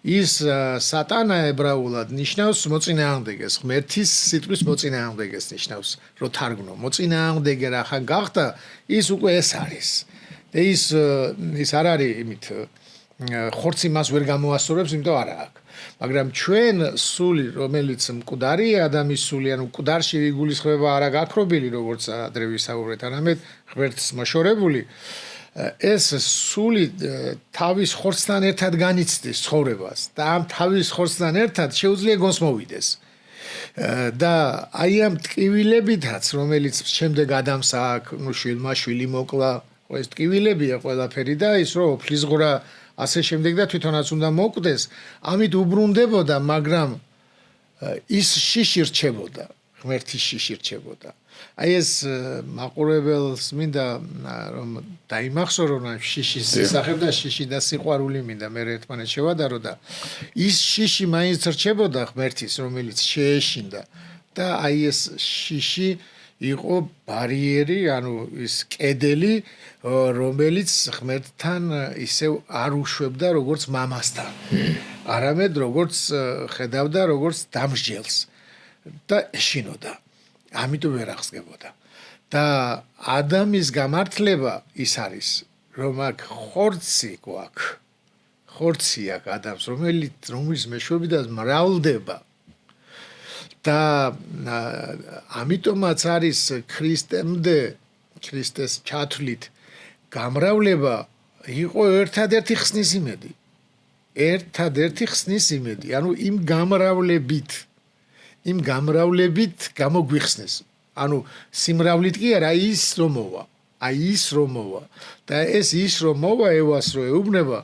ის სატანა ებრაულად ნიშნავს მოწინააღმდეგეს ღმერთის სიტყვის მოწინააღმდეგეს ნიშნავს რო თარგმნო მოწინააღმდეგე რახან გახდა ის უკვე ეს არის და ის არ არის იმით ხორცი მას ვერ გამოასწორებს იმიტომ არა აქვს მაგრამ ჩვენ სული რომელიც მკვდარია ადამიანის სული ანუ მკვდარში იგულისხმება არა გაქრობილი როგორც ადრე ვისაუბრეთ არამედ ღმერთს მოშორებული ეს სული თავის ხორცთან ერთად განიცდის ცხოვრებას და ამ თავის ხორცთან ერთად შეუძლია გოსმოვიდეს და აი ამ ტკივილებითაც რომელიც შემდეგ ადამიანს აქვს ნუ შვილმა შვილი მოკლა ეს ტკივილებია ყველაფერი და ის რომ ფლისღვრა ასე შემდეგ და თვითონაც უნდა მოკვდეს ამით უბრუნდებოდა მაგრამ ის შიში რჩებოდა ღმერთის შიში რჩებოდა აი ეს მაყურებელს მინდა რომ დაიმახსოვრონ შიშის სახებ და შიში და სიყვარული მინდა მე ერთმანეთს შევადარო და ის შიში მაინც რჩებოდა ღმერთის რომელიც შეეშინდა და აი ეს შიში იყო ბარიერი ანუ ის კედელი რომელიც ღმერთთან ისევ არ უშვებდა როგორც მამასთან არამედ როგორც ხედავდა როგორც დამსჯელს და ეშინოდა ამიტომ ვერ აღსგებოდა და ადამიანის გამართლება ის არის რომ აქ ხორცი გვაქვს ხორცი აქვს ადამიანს რომელიც მეშვეობიდან მრავლდება და ამიტომაც არის ქრისტეს ჩათვლით გამრავლება იყო ერთადერთი ხსნის იმედი. ერთადერთი ხსნის იმედი, ანუ იმ გამრავლებით გამოგვიხსნეს. ანუ სიმრავლით კი არა, ის რომ მოვა. და ის რომ მოვა ევას რო ეუბნება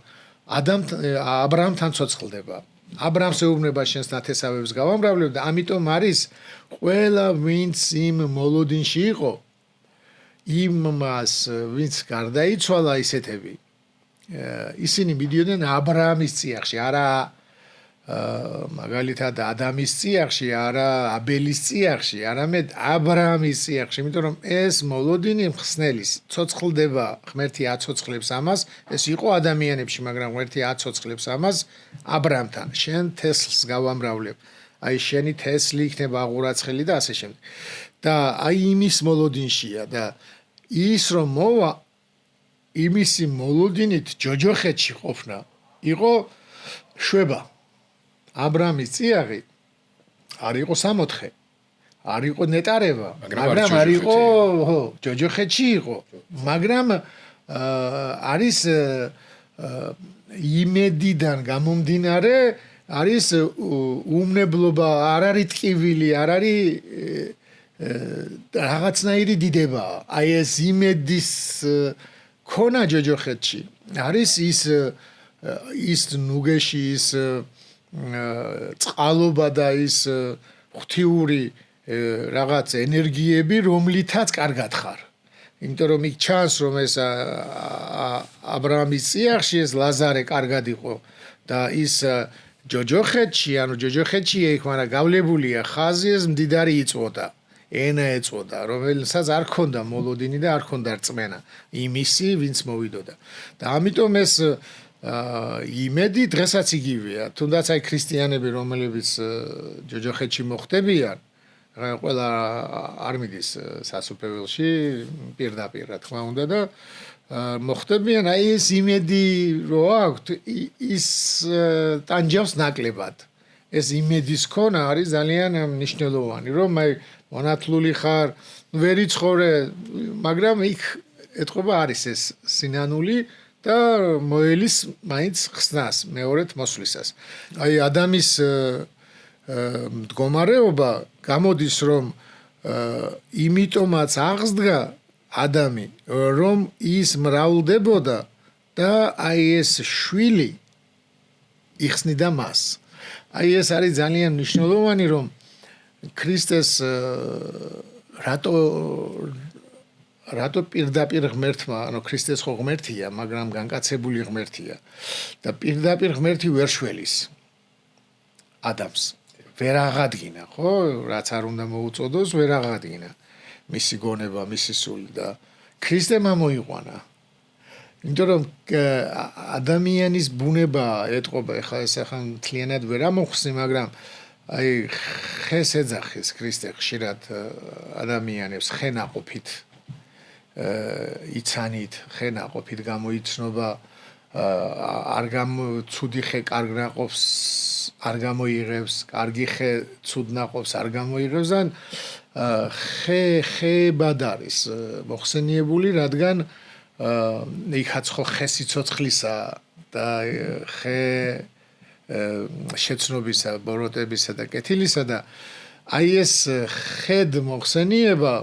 აბრაამთან ცოცხლდება. აბრაამს ეუბნება შენს ნათესავებს გავამრავლებ და ამიტომ არის ყველა ვინც იმ მოლოდინში იყო იმას ვინც გარდაიცვალა ისეთები ისინი მიდიოდნენ აბრაამის წიაღში, არა მაგალითად ადამის წიაღში, არა აბელის წიაღში, არამედ აბრაამის წიაღში, იმიტომ რომ ეს მოლოდინი მხსნელის ცოცხლდება, ღმერთი აცოცხლებს ამას, ეს იყო ადამიანებში, მაგრამ ღმერთი აცოცხლებს ამას აბრაამთან. შენ თესლს გავამრავლებ, აი შენი თესლი იქნება აღურაცხელი და ასე შემდეგ. და აი იმის მოლოდინშია და ის რომ მოვა იმისი მოლოდინით ჯოჯოხეთში ყოფნა იყო შვება. აბრაამის წიაღი არ იყო 64, არ იყო ნეტარება, მაგრამ არ იყო ჯოჯოხეთში იყო, მაგრამ არის იმედიდან გამომდინარე არის უმნებლობა, არ არის ტკივილი, არ არის რაღაცნაირი დიდება. აი ეს იმედის ქონა ჯოჯოხეთში არის ის ნუგეში ის წყალობა და ის ღვთიური რაღაც ენერგიები, რომლითაც კარგად ხარ. იმიტომ რომ იქ ჩანს რომ ეს აბრაამის წიაღში ეს ლაზარე კარგად იყო და ის ჯოჯოხეთში, ანუ ჯოჯოხეთშია იქ, მაგრამ გავლებულია ხაზი ეს მდიდარი იწვოდა. ენა ეწოდა, რომელსაც არ ქონდა მოლოდინი და არ ქონდა რწმენა იმისი, ვინც მოვიდოდა. და ამიტომ ეს იმედი დღესაც იგივეა. თუნდაც აი ქრისტიანები, რომლებიც ჯოჯოხეთში მოხვდებიან, ყველა არ მიდის სასუფეველში პირდაპირ, რა თქმა უნდა და მოხვდებიან, აი ეს იმედი რო აქვთ, ის ტანჯავს ნაკლებად. ეს იმედის ქონა არის ძალიან მნიშვნელოვანი, რომ აი მონათლული ხარ, ვერ იცხოვრე, მაგრამ იქ ეთყობა არის ეს სინანული და მოელის მაინც ხსნას მეორედ მოსვლისას. აი ადამის მდგომარეობა გამოდის რომ იმიტომაც აღსდგა ადამი, რომ ის მრავლდებოდა და აი ეს შვილი იხსნიდა მას. აი ეს არის ძალიან მნიშვნელოვანი, რომ ქრისტეს რატო პირდაპირ ღმერთმა, ანუ ქრისტეს ხო ღმერთია, მაგრამ განკაცებული ღმერთია და პირდაპირ ღმერთი ვერ შველის ადამიანს. ვერ აღადგინა, ხო? რაც არ უნდა მოუწოდოს, ვერ აღადგინა მისი გონება, მისი სული და ქრისტემ მოიყვანა. იმიტომ რომ ადამიანის ბუნება ეტყობა, ეხლა მთლიანად ვერ ამოხსნი, მაგრამ აი ხეს ეძახის ქრისტე ხშირად ადამიანებს ხენაყოფით იცანით, ხენაყოფით გამოიცნობა, არ ცუდი ხე კარგ ნაყოფს არ გამოიღებს, კარგი ხე ცუდ ნაყოფს არ გამოიღებს, ან ხეებად არის მოხსენიებული, რადგან იქაც ხო ხე სიცოცხლისა და ხე შეცნობისა, ბოროტებისა და კეთილისა და აი ეს ხედ მოხსენიება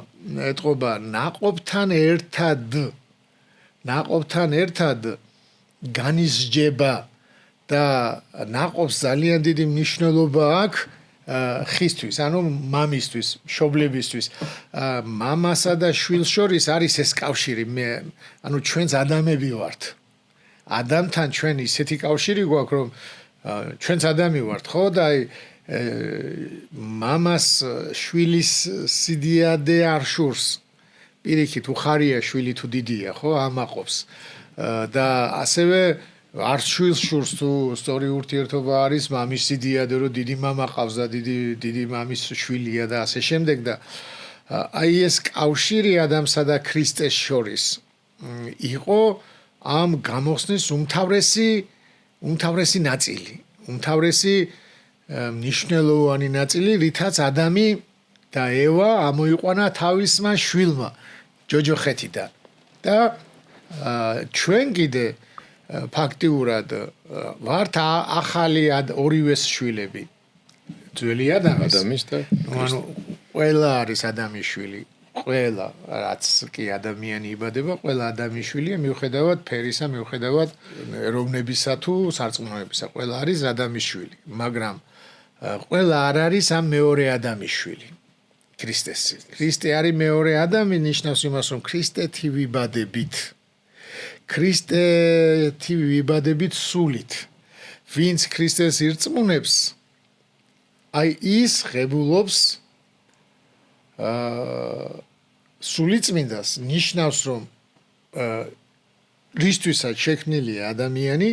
ეტყობა ნაყოფთან ერთად განისჯება და ნაყოფს ძალიან დიდი მნიშვნელობა აქვს ხისთვის, ანუ მამისთვის, მშობლებისთვის. მამასა და შვილს შორის არის ეს კავშირი, ანუ ჩვენც ადამიანები ვართ. ადამიანთან ჩვენ ისეთი კავშირი გვაქვს, რომ ჩვენც ადამი ვართ, ხო? და აი მამას შვილის სიდიადე არ შურს. პირიქით უხარია შვილი თუ დიდია, ხო? ამაყობს. და ასევე არც შვილს შურს თუ სწორი ურთიერთობა არის მამის სიდიადე, რომ დიდი მამა ყავს და დიდი მამის შვილია და ასე შემდეგ და აი ეს კავშირი ადამიანსა და ქრისტეს შორის იყო ამ გამოხსნის უმთავრესი ნაწილი, უმთავრესი მნიშვნელოვანი ნაწილი, რითაც ადამი და ევა ამოიყვანა თავისმა შვილმა ჯოჯოხეთიდან და ჩვენ კიდე ფაქტიურად ვართ ახალი ორივეს შვილები. ძველი ადამიანის და ანუ ყველა არის ადამიანის შვილი. ყველა რაც კი ადამიანი იბადება, ყველა ადამიანის შვილია მიუხედავად ფერისა, მიუხედავად ეროვნებისა თუ სარწმუნოებისა. ყველა არის ადამიანის შვილი, მაგრამ ყველა არ არის ამ მეორე ადამიანის შვილი. ქრისტეს. ქრისტე არის მეორე ადამიანი, ნიშნავს იმას, რომ ქრისტეთი ვიბადებით. ქრისტეთი ვიბადებით სულით. ვინც ქრისტეს ირწმუნებს, აი ის ღებულობს სულიწმინდას, ნიშნავს რომ რისთვისაც შექმნილია ადამიანი,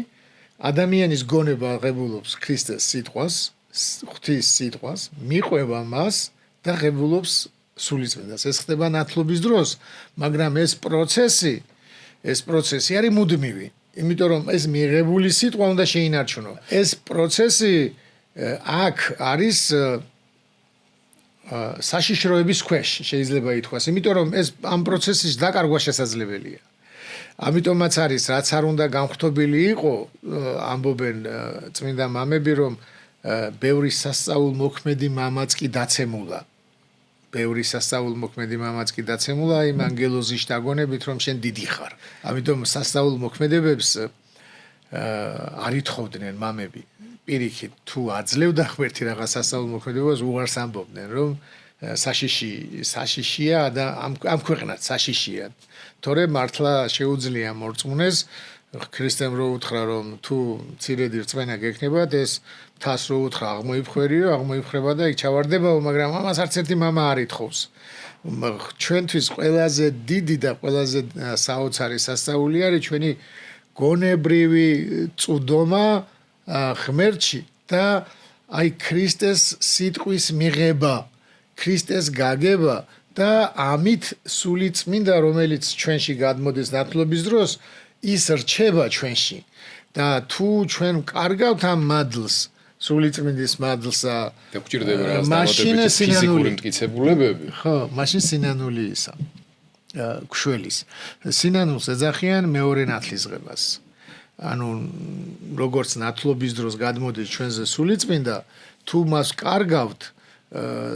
ადამიანის გონება ღებულობს ქრისტეს სიტყვას, ღვთის სიტყვას, მიყვება მას და ღებულობს სულიწმინდას. ეს ხდება ნათლობის დროს, მაგრამ ეს პროცესი არის მუდმივი, იმიტომ რომ ეს მიღებული სიტყვა უნდა შეინარჩუნო. ეს პროცესი აქ არის საშიშროების ქვეშ, შეიძლება ითქვას, იმიტომ რომ ეს ამ პროცესის დაკარგვა შესაძლებელია. ამიტომაც არის, რაც არ უნდა განხთობილი იყო, ამბობენ წმინდა მამები, რომ ბევრი სასწაულმოქმედი მამაც კი დაცემულა. ბევრი სასწაულმოქმედი მამაც კი დაცემულა იმ ანგელოზის დაგონებით, რომ შენ დიდი ხარ. ამიტომ სასწაულმოქმედებებს არ ითხოვდნენ მამები. პირიქით, თუ აძლევდა ღმერთი რაღაც სასწაულმოქმედებას, უარს ამბობდნენ, რომ საშიშია და ამ ქვეყნად საშიშია. თორემ მართლა შეუძლია მორწმუნეს ქრისტემ რო უთხრა, რომ თუ მცირედი რწმენა გექნებათ, ეს მთას რო უთხრა, აღმოიფხვერიო, აღმოიფხრება და იქ ჩავარდებაო, მაგრამ ამას არც ერთი მამა არ ითხოვს. ჩვენთვის ყველაზე დიდი და ყველაზე საოცარი სასწაული არის ჩვენი გონებრივი წვდომა ღმერთში და აი ქრისტეს სიტყვის მიღება, ქრისტეს გაგება და ამით სულიწმინდა, რომელიც ჩვენში გადმოდის ნათლობის დროს, ის რჩება ჩვენში და თუ ჩვენ ვკარგავთ ამ მადლს, სულიწმინდის მადლსა და გვჭირდება რაღაც დამატებითი ფიზიკური მტკიცებულებები. ხო, მაშინ სინანული ისა გშველის. სინანულს ეძახიან მეორე ნათლისღებას. ანუ როგორც ნათლობის დროს გადმოდის ჩვენზე სულიწმინდა, თუ მას ვკარგავთ,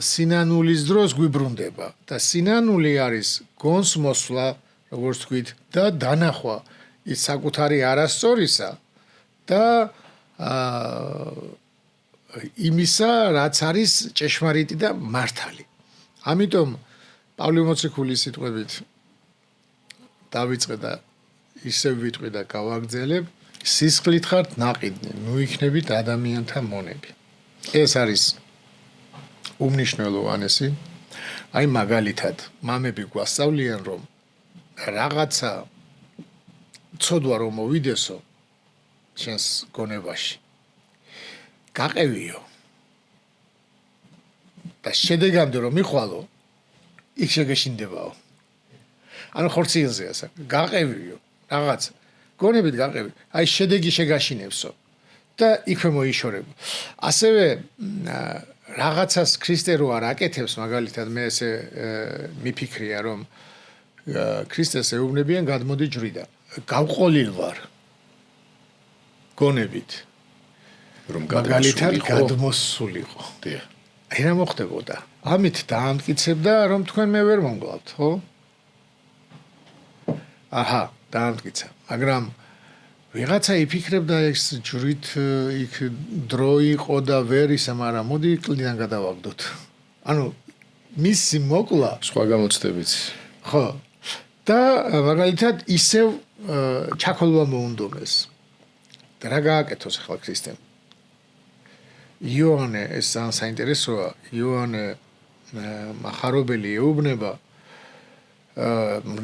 სინანულის დროს გვიბრუნდება და სინანული არის გონს მოსვლა, როგორც თქვით, და დანახვა ის საკუთარი არასწორისა და იმისა, რაც არის ჭეშმარიტი და მართალი. ამიტომ პავლე მოციქულის სიტყვებით დავიწყე და ისევ ვიტყვი და გავაგრძელებ, სისხლით ხართ ნაყიდნი, ნუიქნებით ადამიანთა მონები. ეს არის უმნიშვნელოვანესი. აი მაგალითად, მამები გვასწავლიან, რომ რაღაცა ცოდვა რომ მოვიდესო შენს გონებაში. გაყევიო. და შედეგამდე რომ მიხვალო, იქ შეგეშინდებაო. ანუ ხორციელზეა საქმე. გაყევიო. რაღაც გონებით გაყევი. აი შედეგი შეგაშინებსო და იქვე მოიშორებო. ასევე რაღაცას ქრისტე რო არ აკეთებს, მაგალითად მე ესე მიფიქრია, რომ ქრისტეს ეუბნებიან გადმოდი ჯვრიდან. გავყოლილ ვარ. გონებით. რომ მაგალითად გადმოსულიყო. დიახ. აი რა მოხდებოდა? ამით დაამტკიცებდა, რომ თქვენ მე ვერ მომგლავთ, ხო? აჰა, დაამტკიცა. მაგრამ ვიღაცა იფიქრებდა ეს ჯვრით იქ დრო იყო და ვერ ისა, მაგრამ მოდი კლდიდან გადავაგდოთ. ანუ მისი მოკლა სხვა გამოცდებიც. ხო. და მაგალითად ისევ ჩაქოლვა მოუნდომეს. და რა გააკეთოს ახლა ქრისტემ? იოანე ეს ძალიან საინტერესოა. იოანე მახარებელი ეუბნება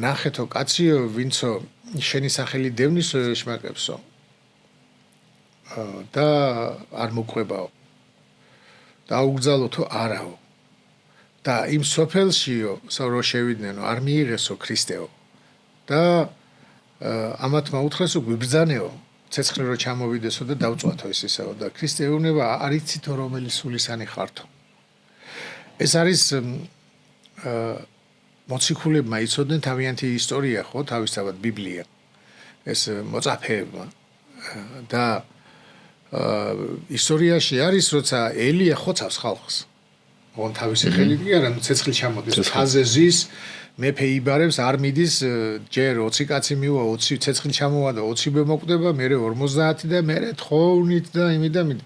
ნახეთო კაციო, ვინცო შენი სახელი დევნისო ეშმაკებსო და არ მოყვებაო და უგზალოთო არაო და იმ სოფელშიო რო შევიდნენ არ მიიღესო ქრისტეო და ამათ მოუთხესო გვიბრძანეო ცეცხლი რო ჩამოვიდესო და დავწვათო ისისაო და ქრისტე ეუბნება არ იცითო რომელი სულისანი ხართო. ეს არის მოციქულებმა იცოდნენ თავიანთი ისტორია, ხო, თავისთავად ბიბლია. ეს მოწაფეებმა და ისტორიაში არის როცა ელია ხოცავს ხალხს ოღონ თავისი ხელით კი არა ცეცხლი ჩამოდის ხაზე ზის მეფე იბარებს არ მიდის ჯერ 20 კაცი მივა 20 ცეცხლი ჩამოვა და 20-ზე მოკვდება მერე 50 და მერე თხოვნით და იმით და მით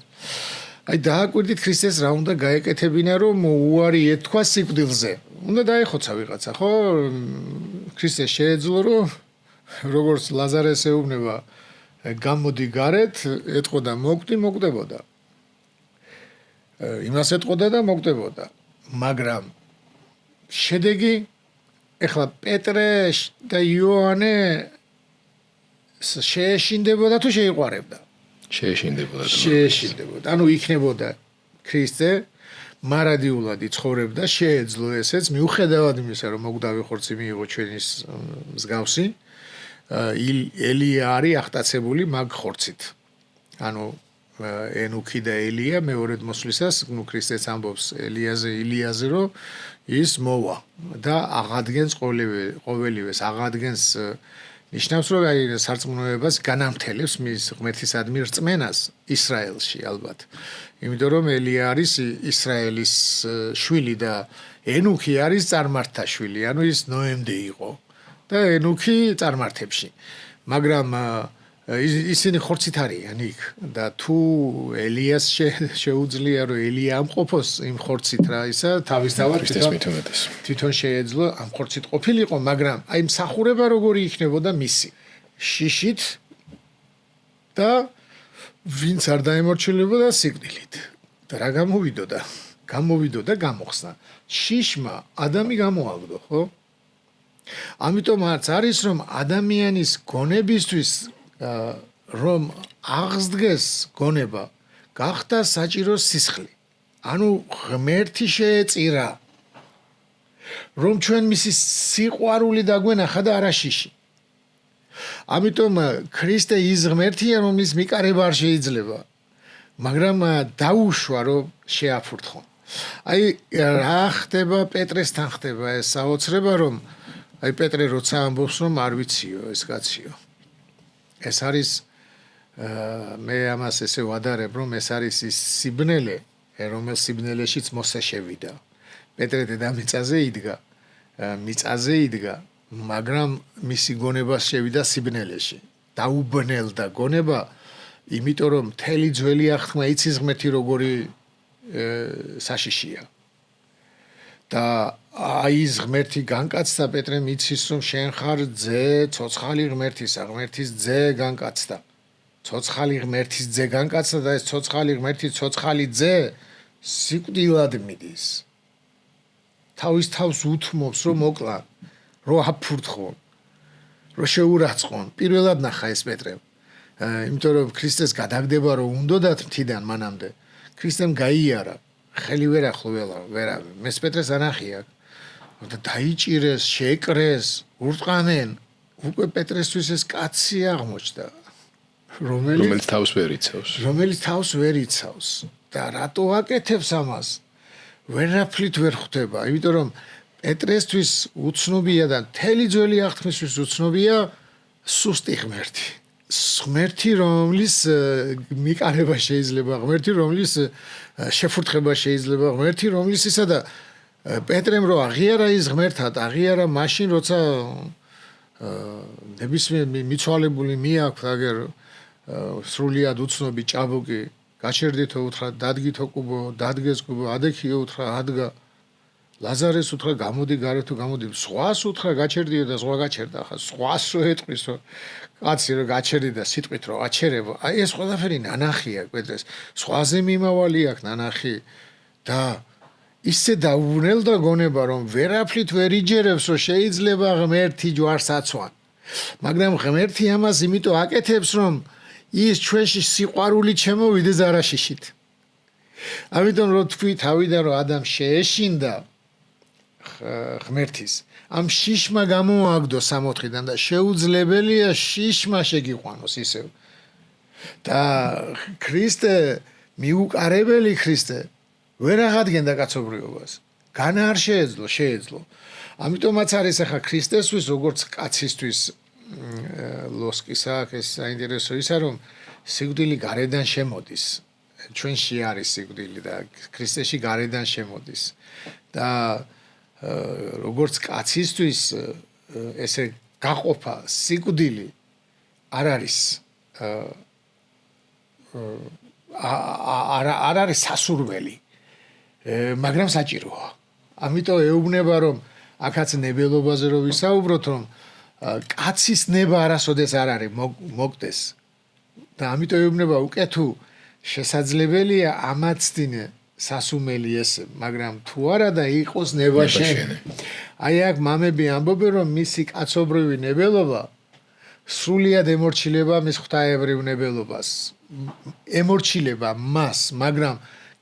აი დააკვირდით ქრისტეს რა უნდა გაეკეთებინა რომ უარი ეთქვა სიკვდილზე უნდა დაეხოცა ვიღაცა ხო ქრისტეს შეეძლო რომ როგორც ლაზარეს ეუბნება გამოდი გარეთ ეთყოდა მოკვდებოდა იმას ეთყოდა და მოკვდებოდა მაგრამ შედეგი ეხლა პეტრე და იოანე შეეშინდებოდა თუ შეიყვარებდა შეეშინდებოდა ანუ იქნებოდა ქრისტე მარადიულად იცხოვრებდა შეეძლო ესეც მიუხედავად იმისა რომ მოგდავი ხორცი მიიღო ჩვენის მსგავსი ელია არის აღტაცებული მაგ ხორცით ანუ ენუქი და ელია მეორედ მოსვლისას ნუ ქრისტეც ამბობს ილიაზე რომ ის მოვა და აღადგენს ყოველივეს აღადგენს ნიშნავს რომ აი სარწმუნოებას განამთელებს მის ღმერთისადმი რწმენას ისრაელში ალბათ იმიტომ რომ ელია არის ისრაელის შვილი და ენუქი არის წარმართთა შვილი ანუ ის ნოემდე იყო და ენუქი წარმართებში მაგრამ ისინი ხორცით არიან იქ და თუ ელიას შეუძლია რომ ელია ამყოფოს იმ ხორცით რა ისა თავისთავად თვითონ შეეძლო ამ ხორცით ყოფილიყო მაგრამ აი მსახურება როგორი იქნებოდა მისი შიშით და ვინც არ დაემორჩილებოდა სიკვდილით და რა გამოვიდოდა გამოხსნა შიშმა ადამი გამოაგდო ხო ამიტომ არის რომ ადამიანის გონებისთვის რომ აღსდგეს გონება გახდა საჭირო სისხლი ანუ ღმერთი შეეწირა რომ ჩვენ მისი სიყვარული დაგვენახა და არა შიში ამიტომ ქრისტე ის ღმერთია რომლის მიკარება არ შეიძლება მაგრამ დაუშვა რომ შეაფურთხონ აი რა ხდება პეტრესთან ხდება ეს საოცრება რომ აი პეტრე როცა ამბობს რომ არ ვიციო ეს კაციო ეს არის მე ამას ესე ვადარებ რომ ეს არის ის სიბნელე რომელ სიბნელეშიც მოსე შევიდა პეტრე დედამიწაზე იდგა მაგრამ მისი გონებას შევიდა სიბნელეში დაუბნელდა გონება იმიტომ რომ მთელი ძველი აღთქმა იცის ღმერთი როგორი საშიშია და აი ეს ღმერთი განკაცდა პეტრემ იცის რომ შენ ხარ ძე ცოცხალი ღმერთისა ღმერთის ძე განკაცდა ცოცხალი ღმერთის ძე განკაცდა და ეს ცოცხალი ღმერთი ცოცხალი ძე სიკვდილად მიდის თავის თავს უთმობს რომ მოკლან რომ აფურთხონ რომ შეურაცხონ პირველად ნახა ეს პეტრემ იმიტომ რომ ქრისტეს გადაგდება რომ უნდათ მთიდან მანამდე ქრისტემ გაიარა ხელი ვერ ახლო ვერავე მეს პეტრეს ანახია და დაიჭირეს შეეკრეს ურტყამენ უკვე პეტრესთვის ეს კაცი აღმოჩნდა რომელიც თავს ვერ იცავს და რატო აკეთებს ამას ვერაფრით ვერ ხვდება იმიტომ რომ პეტრესთვის უცნობია და მთელი ძველი აღთქმისთვის უცნობია სუსტი ღმერთი რომლის მიკარება შეიძლება ღმერთი რომლის შეფურთხება შეიძლება ღმერთი რომლის ისა და პეტრემ რო აღიარა ის ღმერთად აღიარა მაშინ როცა ნებისმიერ მიცვალებული მიაქვს აგერ სრულიად უცნობი ჭაბუკი გაჩერდითო უთხრა დადგითო კუბო დადგეს კუბო ადექიო უთხრა ადგა ლაზარეს უთხრა გამოდი გარეთ თუ გამოდი სხვას უთხრა გაჩერდიო და სხვა გაჩერდა ხა სხვას რო ეტყვის რომ კაცი რო გაჩერდი და სიტყვით რო აჩერებო აი ეს ყველაფერი ნანახია პეტრეს სხვაზე მიმავალი აქვს ნანახი და ისე დაუბრუნელდა გონება რომ ვერაფრით ვერ იჯერებს რომ შეიძლება ღმერთი ჯვარს აცვან მაგრამ ღმერთი ამას იმიტომ აკეთებს რომ ის ჩვენში სიყვარული ჩემოვიდეს არაშიშით ამიტომ რო თქვი თავიდან რომ ადამ შეეშინდა ღმერთის ამ შიშმა გამოაგდო 64-დან და შეუძლებელია შიშმა შეგიყვანოს ისევ და ქრისტე მიუყარებელი ქრისტე ვერ აღადგენდა კაცობრიობას განა არ შეეძლო ამიტომაც არის ახლა ქრისტესთვის როგორც კაცისთვის ლოსკისა ეს საინტერესო ისა რომ სიკვდილი გარედან შემოდის ჩვენში არის სიკვდილი და ქრისტეში გარედან შემოდის და როგორც კაცისთვის ესე გაყოფა სიკვდილი არ არის არ არის სასურველი მაგრამ საჭიროა ამიტომ ეუბნება რომ აქაც ნებელობაზე რომ ვისაუბროთ რომ კაცის ნება არასოდეს არ არის მოგდეს და ამიტომ ეუბნება უკვე თუ შესაძლებელია ამაცდინე სასუმელი ესე მაგრამ თუ არა და იყოს ნება შენი აი აქ მამები ამბობენ რომ მისი კაცობრივი ნებელობა სრულიად ემორჩილება მის ღვთაებრივ ნებელობას ემორჩილება მას მაგრამ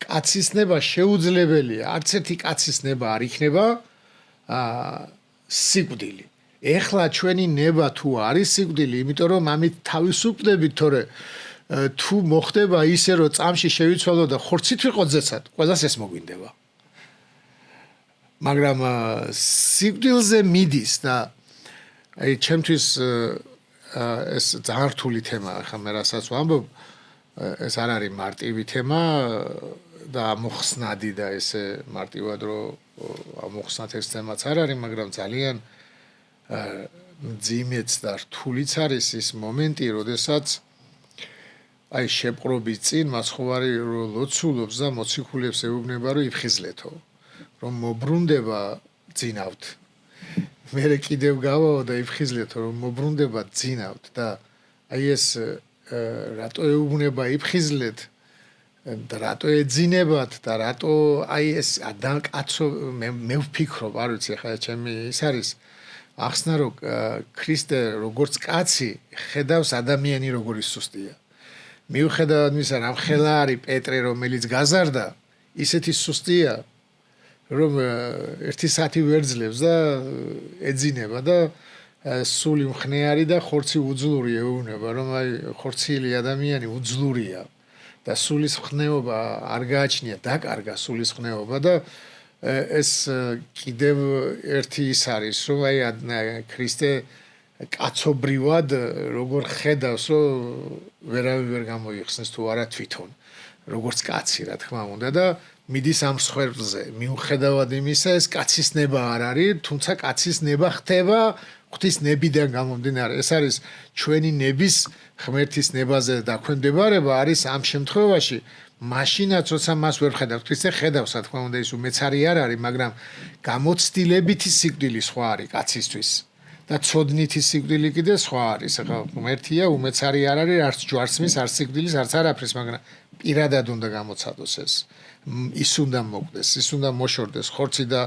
კაცის ნება შეუძლებელია არც ერთი კაცის ნება არ იქნება სიკვდილი ეხლა ჩვენი ნება თუ არის სიკვდილი იმიტომ რომ ამით თავისუფლდებით თორე თუ მოხდება ისე რომ წამში შევიცვალო და ხორცით ვიყოთ ზეცად ყველას ეს მოგვინდება მაგრამ სიკვდილზე მიდის და აი ჩემთვის ეს ძალიან რთული თემაა ხა მე რასაც ვამბობ ეს არ არის მარტივი თემა და მოხსნადი და ესე მარტივად რომ მოხსნათ ეს თემაც არ არის მაგრამ ძალიან ძიმეც და რთულიც არის ის მომენტი როდესაც აი შეპყრობის წინ მაცხოვარი რომ ლოცულობს და მოციქულებს ეუბნება რომ იფხიზლეთო რომ მობრუნდება ძინავთ მე კიდევ გავაო და იფხიზლეთო რომ მობრუნდება ძინავთ და აი ეს რატო ეუბნება იფხიზლეთ და რატო ეძინებათ და რატო აი ეს კაცო მე ვფიქრობ არ ვიცი ხა ჩემი ის არის ახსნა რომ ქრისტე როგორც კაცი ხედავს ადამიანი როგორი სუსტია მიუხედავად იმისა რომ ხელა არის პეტრე რომელიც გაზარდა ისეთი სუსტია რომ ერთი საათი ვერძლებს და ეძინება და სული მხნეარი და ხორცი უძლური ეუბნება რომ აი ხორცილი ადამიანი უძლურია და სულის მხნეობა არ გააჩნია დაკარგა სულის მხნეობა და ეს კიდევ ერთი ის არის რომ აი ქრისტე კაცობრივად როგორ ხედავს რომ ვერავინ ვერ გამოიხსნეს თუ არა თვითონ როგორც კაცი რა თქმა უნდა და მიდის ამ მსხვერპლზე მიუხედავად იმისა ეს კაცის ნება არ არის თუმცა კაცის ნება ხდება ღვთის ნებიდან გამომდინარე ეს არის ჩვენი ნების ღმერთის ნებაზე დაქვემდებარება არის ამ შემთხვევაში მაშინაც როცა მას ვერ ხედავთ ქრისტე ხედავს რა თქმა უნდა ის უმეცარი არ არის მაგრამ გამოცდილებითი სიკვდილი სხვა არის კაცისთვის და ცოდნითი სიკვდილი კიდე სხვა არის ახლა ღმერთია უმეცარი არ არის არც ჯვარცმის არც სიკვდილის არც არაფრის მაგრამ პირადად უნდა გამოცადოს ეს ის უნდა მოგდეს ის უნდა მოშორდეს ხორცი და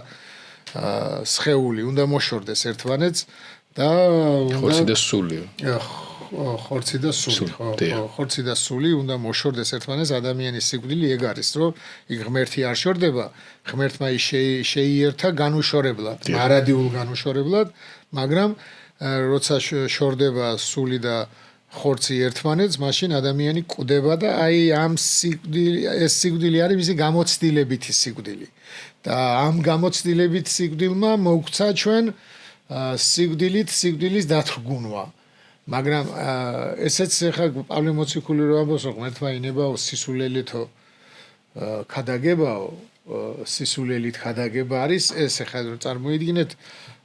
სხეული უნდა მოშორდეს ერთმანეთს და ხორცი და სული ხორცი და სული ხო ხორცი და სული უნდა მოშორდეს ერთმანეთს ადამიანის სიკვდილი ეგ არის რომ იქ ღმერთი არ შორდება ღმერთმა შეიერთა განუშორებლად მარადიულ განუშორებლად მაგრამ როცა შორდება სული და ხორცი ერთმანეთს მაშინ ადამიანი კვდება და აი ამ სიკვდილი ეს სიკვდილი არის მისი გამოცდილებითი სიკვდილი და ამ გამოცდილებით სიკვდილმა მოგცა ჩვენ სიკვდილის დათრგუნვა მაგრამ ესეც ხა პავლე მოციქული რო ამბობს რომ ღმერთმა ინებაო სისულელითო ქადაგებაო სისულელით ქადაგება არის ეს ხა წარმოიდგინეთ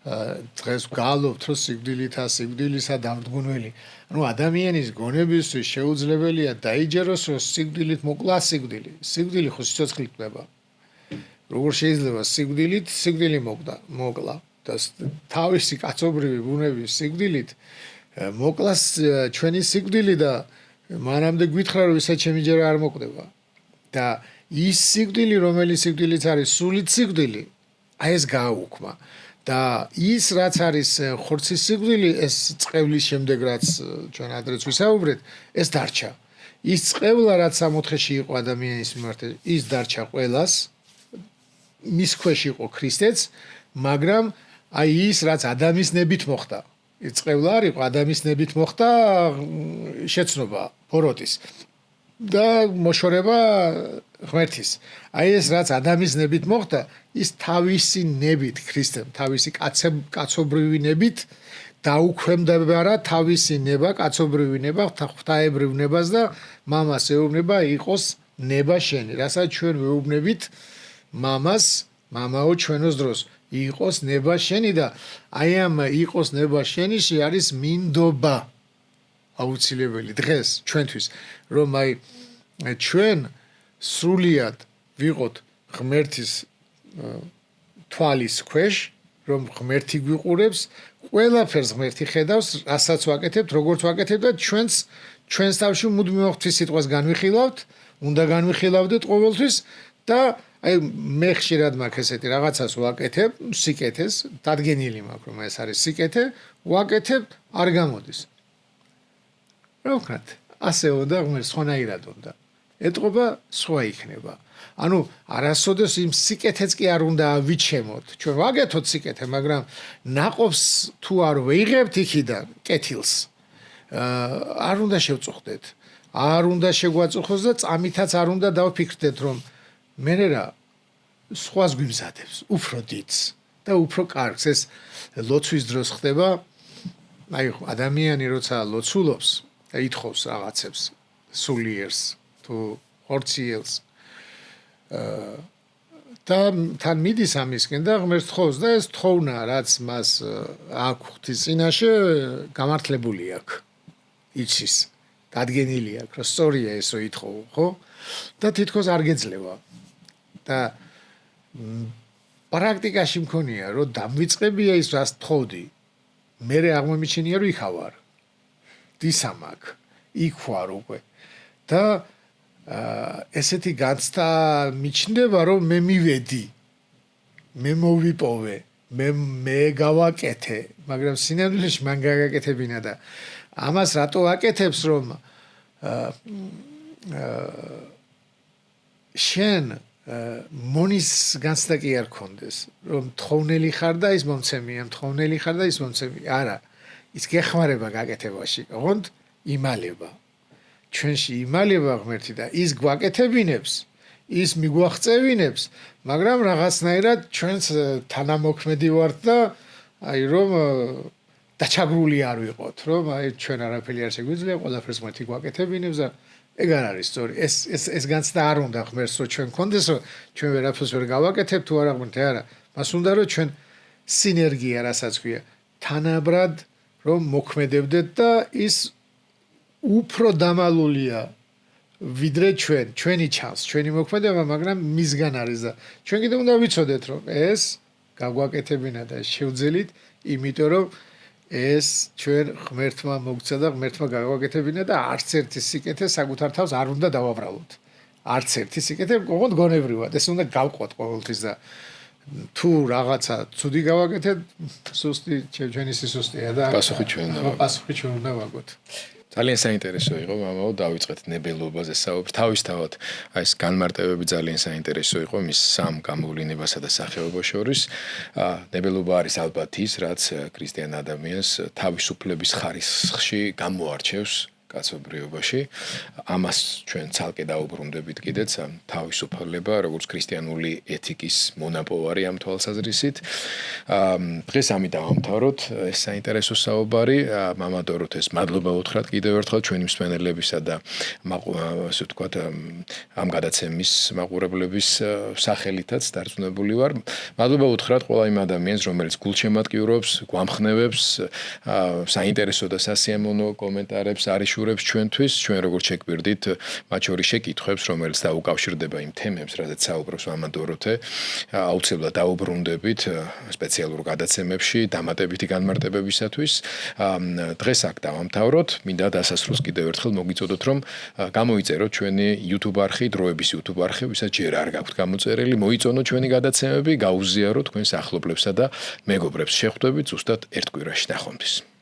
დღეს გალობთ რომ სიკვდილისა დამდგუნველი ანუ ადამიანის გონებისთვის შეუძლებელია დაიჯეროს რომ სიკვდილით მოკლა სიკვდილი ხო სიცოცხლით ხდება როგორ შეიძლება სიკვდილი მოკლა და თავისი კაცობრივი ბუნების სიკვდილით მოკლას ჩვენი სიკვდილი და მანამდე გვითხრა რომ ისე ჩემი ჯერ არ მოკვდება და ის სიკვდილი რომელიც სიკვდილიც არის სულით სიკვდილი აი ეს გააუქმა და ის რაც არის ხორცის სიკვდილი ეს წყევლის შემდეგ რაც ჩვენ ადრეც ვისაუბრეთ ეს დარჩა ის წყევლა რაც 64-ში იყო ადამიანის მიმართ ის დარჩა ყველას მის ქვეშ იყო ქრისტეც მაგრამ აი ის რაც ადამიანის ნებით მოხდა ის წყევლა არ იყო ადამიანის ნებით მოხდა შეცნობა ბოროტის და მოშორება ღმერთის აი ეს რაც ადამიანის ნებით მოხდა ის თავისი ნებით ქრისტემ თავისი კაცობრივი ნებით დაუქვემდებარა თავისი ნება, კაცობრივი ნება, ღვთაებრივ ნებას და მამას ეუბნება იყოს ნება შენი. რასაც ჩვენ ვეუბნებით მამას, მამაო ჩვენოს დროს იყოს ნება შენი და აი ამ იყოს ნება შენიში არის მინდობა აუცილებელი დღეს ჩვენთვის, რომ აი ჩვენ სრულიად ვიყოთ ღმერთის თვალის ქვეშ, რომ ღმერთი გვიყურებს, ყველაფერს ღმერთი ხედავს, რასაც ვაკეთებთ, როგორც ვაკეთებთ და ჩვენს თავში მუდმივ ღვთის სიტყვას განვიხილავთ, უნდა განვიხილავდეთ ყოველთვის და აი მე ხშირად მაქვს ესეთი რაღაცას ვაკეთებ, სიკეთეს, დადგენილი მაქვს რომ ეს არის სიკეთე, ვაკეთებ, არ გამოდის. რა ვქნათ? ასე უნდა ღმერთს სხვანაირად უნდა. ეტყობა სხვა იქნება. ანუ არასოდეს იმ სიკეთეც კი არ უნდა ავიჩემოთ. ჩვენ ვაგეთოთ სიკეთე, მაგრამ ნაყოფს თუ არ ვეიღებთ იქიდან კეთილს, არ უნდა შევწუხდეთ. არ უნდა შეგვაწუხოს და წამითაც არ უნდა დავფიქრდეთ, რომ მე რა სხვას გვიმზადებს, უფრო დიდს და უფრო კარგს. ეს ლოცვის დროს ხდება, აი ადამიანი როცა ლოცულობს და ითხოვს რაღაცებს, სულიერს თუ ხორციელს და თან მიდის ამისკენ და ღმერთს თხოვს და ეს თხოვნა, რაც მას აქვს ღვთის წინაშე, გამართლებული აქვს. იცის, დადგენილი აქვს, რომ სწორია ესო ითხოვო, ხო? და თითქოს არ გეძლევა. და პრაქტიკაში მქონია, რომ დამვიწყებია ის, რაც თხოვდი. მე აღმომიჩენია, რომ იქ ავარ. დისამაკ, იქ ვარ უკვე. და ესეთი განცდა მიჩნდება, რომ მე მივედი. მე მოვიპოვე, მე გავაკეთე, მაგრამ სინამდვილეში მან გაგაკეთებინა და ამას რატო აკეთებს, რომ შენ მონის განცდა კი არ ქონდეს, რომ თხოვნელი ხარ და ის მომცემია, თხოვნელი ხარ და ის მომცემია. არა, ის გეხმარება გაკეთებაში, ოღონდ იმალება. ჩვენში იმალება ღმერთი და ის გვაკეთებინებს, ის მიგვაღწევინებს, მაგრამ რაღაცნაირად ჩვენს თანამოქმედი ვართ და აი რომ დაჩაგრული არ ვიყოთ, რომ აი ჩვენ არაფერი არ შეგვიძლია, ყველაფერს ღმერთი გვაკეთებინებს და ეგ არ არის სწორი. ეს განცდა არ უნდა ღმერთს რომ ჩვენ გქონდეს, რომ ჩვენ ვერაფერს ვერ გავაკეთებთ თუ არა ღმერთი, არა. მას უნდა რომ ჩვენ სინერგია, რასაც ქვია, თანაბრად რომ მოქმედებდეთ და ის უფრო დამალულია ვიდრე ჩვენი ჩანს, ჩვენი მოქმედება, მაგრამ მისგან არის და ჩვენ კიდევ უნდა ვიცოდეთ, რომ ეს გაგვაკეთებინა და შევძელით, იმიტომ რომ ეს ჩვენ ღმერთმა მოგცა და ღმერთმა გაგვაკეთებინა და არც ერთი სიკეთე საკუთარ თავს არ უნდა დავაბრალოთ. არც ერთი სიკეთე ოღონდ გონებრივად, ეს უნდა გავყვოთ ყოველთვის და თუ რაღაცა ცუდი გავაკეთეთ, სუსტი ჩვენი სისუსტეა და პასუხი ჩვენ უნდა ვაგოთ. ძალიან საინტერესო იყო, მამაო, დავიწყეთ ნებელობაზე საუბრის. თავისთავად აი ეს განმარტებები ძალიან საინტერესო იყო მის სამ გამოვლენებასა და სახეობას შორის. ნებელობა არის ალბათ ის, რაც ქრისტიან ადამიანს თავისუფლების ხარისხში გამოარჩევს კაცობრიობაში. ამას ჩვენ ცალკე დაუბრუნდებით კიდეც თავისუფლება, როგორც ქრისტიანული ეთიკის მონაპოვარი ამ თვალსაზრისით. დღეს ამით დავამთავროთ ეს საინტერესო საუბარი. მამა დოროთეს მადლობა უთხრათ კიდევ ერთხელ ჩვენი მსმენელებისა და ასე ვთქვათ ამ გადაცემის მაყურებლების სახელითაც დარწმუნებული ვარ. მადლობა უთხრათ ყველა იმ ადამიანს, რომელიც გულშემატკივრობს, გვამხნევებს, საინტერესო და სასიამოვნო კომენტარებს არის ჩვენთვის, ჩვენ როგორც შეგვირდით, მათ შორის შეკითხვებს, რომელიც დაუკავშირდება იმ თემებს, რაზეც საუბრობს მამა დოროთე, აუცილებლად დაუბრუნდებით სპეციალურ გადაცემებში, დამატებითი განმარტებებისათვის. დღეს აქ დავამთავროთ, მინდა დასასრულს კიდევ ერთხელ მოგიწოდოთ, რომ გამოიწეროთ ჩვენი YouTube არხი, დროების YouTube არხი, ვისაც ჯერ არ გაქვთ გამოწერილი, მოიწონოთ ჩვენი გადაცემები, გაუზიაროთ თქვენს ახლობლებსა და მეგობრებს. შეხვდებით ზუსტად ერთ კვირაში. ნახვამდის.